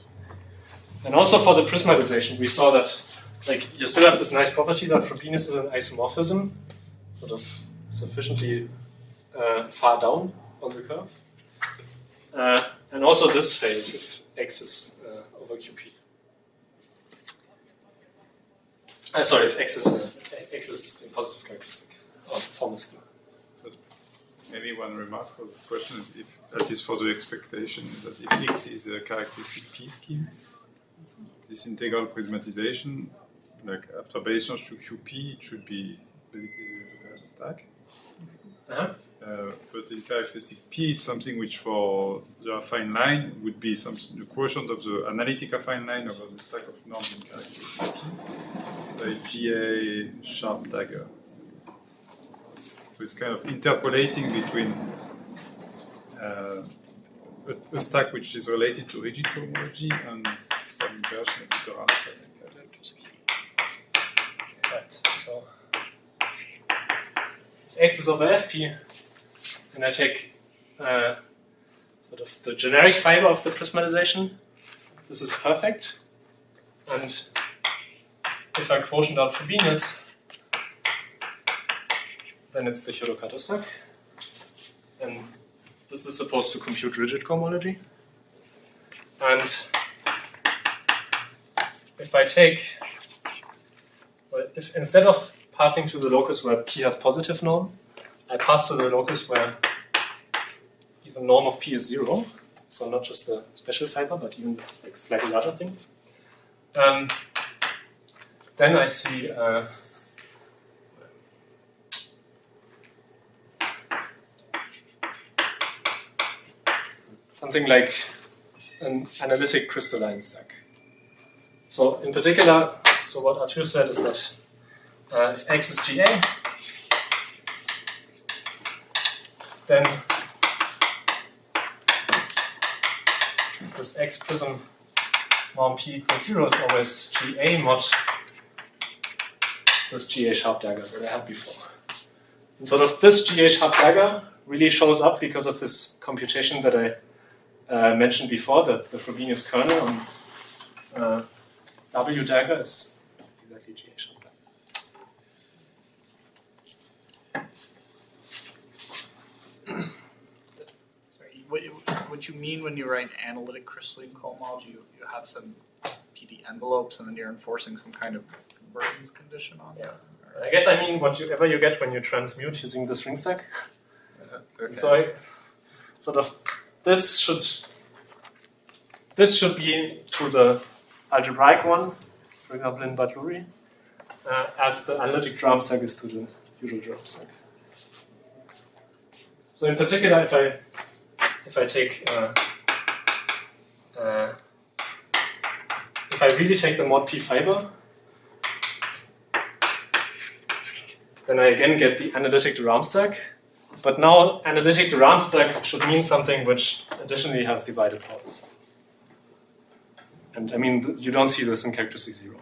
And also for the prismatization, we saw that like you still have this nice property that Frobenius is an isomorphism, sort of sufficiently far down on the curve. And also this fails if x is over qp. Sorry, if x is in positive characteristic or formal schema. Maybe one remark for this question is if, at least for the expectation, is that if x is a characteristic p scheme, this integral prismatization, like after base change to qp, it should be basically the stack. But in characteristic p, it's something which for the affine line would be something, the quotient of the analytic affine line over the stack of norms in characteristic p, like GA sharp dagger. So it's kind of interpolating between a stack which is related to rigid cohomology and some version of the Durand stack. Right, so x is over fp, and I take sort of the generic fiber of the prismatization. This is perfect. And if I quotient out Frobenius, then it's the Hyodo-Kato stack. And this is supposed to compute rigid cohomology. And if I take, well, if instead of passing to the locus where p has positive norm, I pass to the locus where even norm of p is 0, so not just the special fiber, but even this like, slightly larger thing. Then I see something like an analytic crystalline stack. So in particular, so what Arthur said is that if x is GA, then this x prism norm p equals 0 is always GA mod this GA sharp dagger that I had before. And sort of this GA sharp dagger really shows up because of this computation that I mentioned before, that the Frobenius kernel on W dagger is exactly GA sharp dagger. Sorry, what you mean when you write analytic crystalline cohomology, you have some PD envelopes and then you're enforcing some kind of convergence condition on it? I guess I mean whatever you get when you transmute using the string stack. Okay. So sort of this should be to the algebraic one, for example in Bhatt Lurie, as the analytic drum stack is to the usual drum stack. So in particular, if I take if I really take the mod p fiber, then I again get the analytic Durand stack. But now analytic Durand stack should mean something which additionally has divided powers. And I mean, you don't see this in characteristic 0.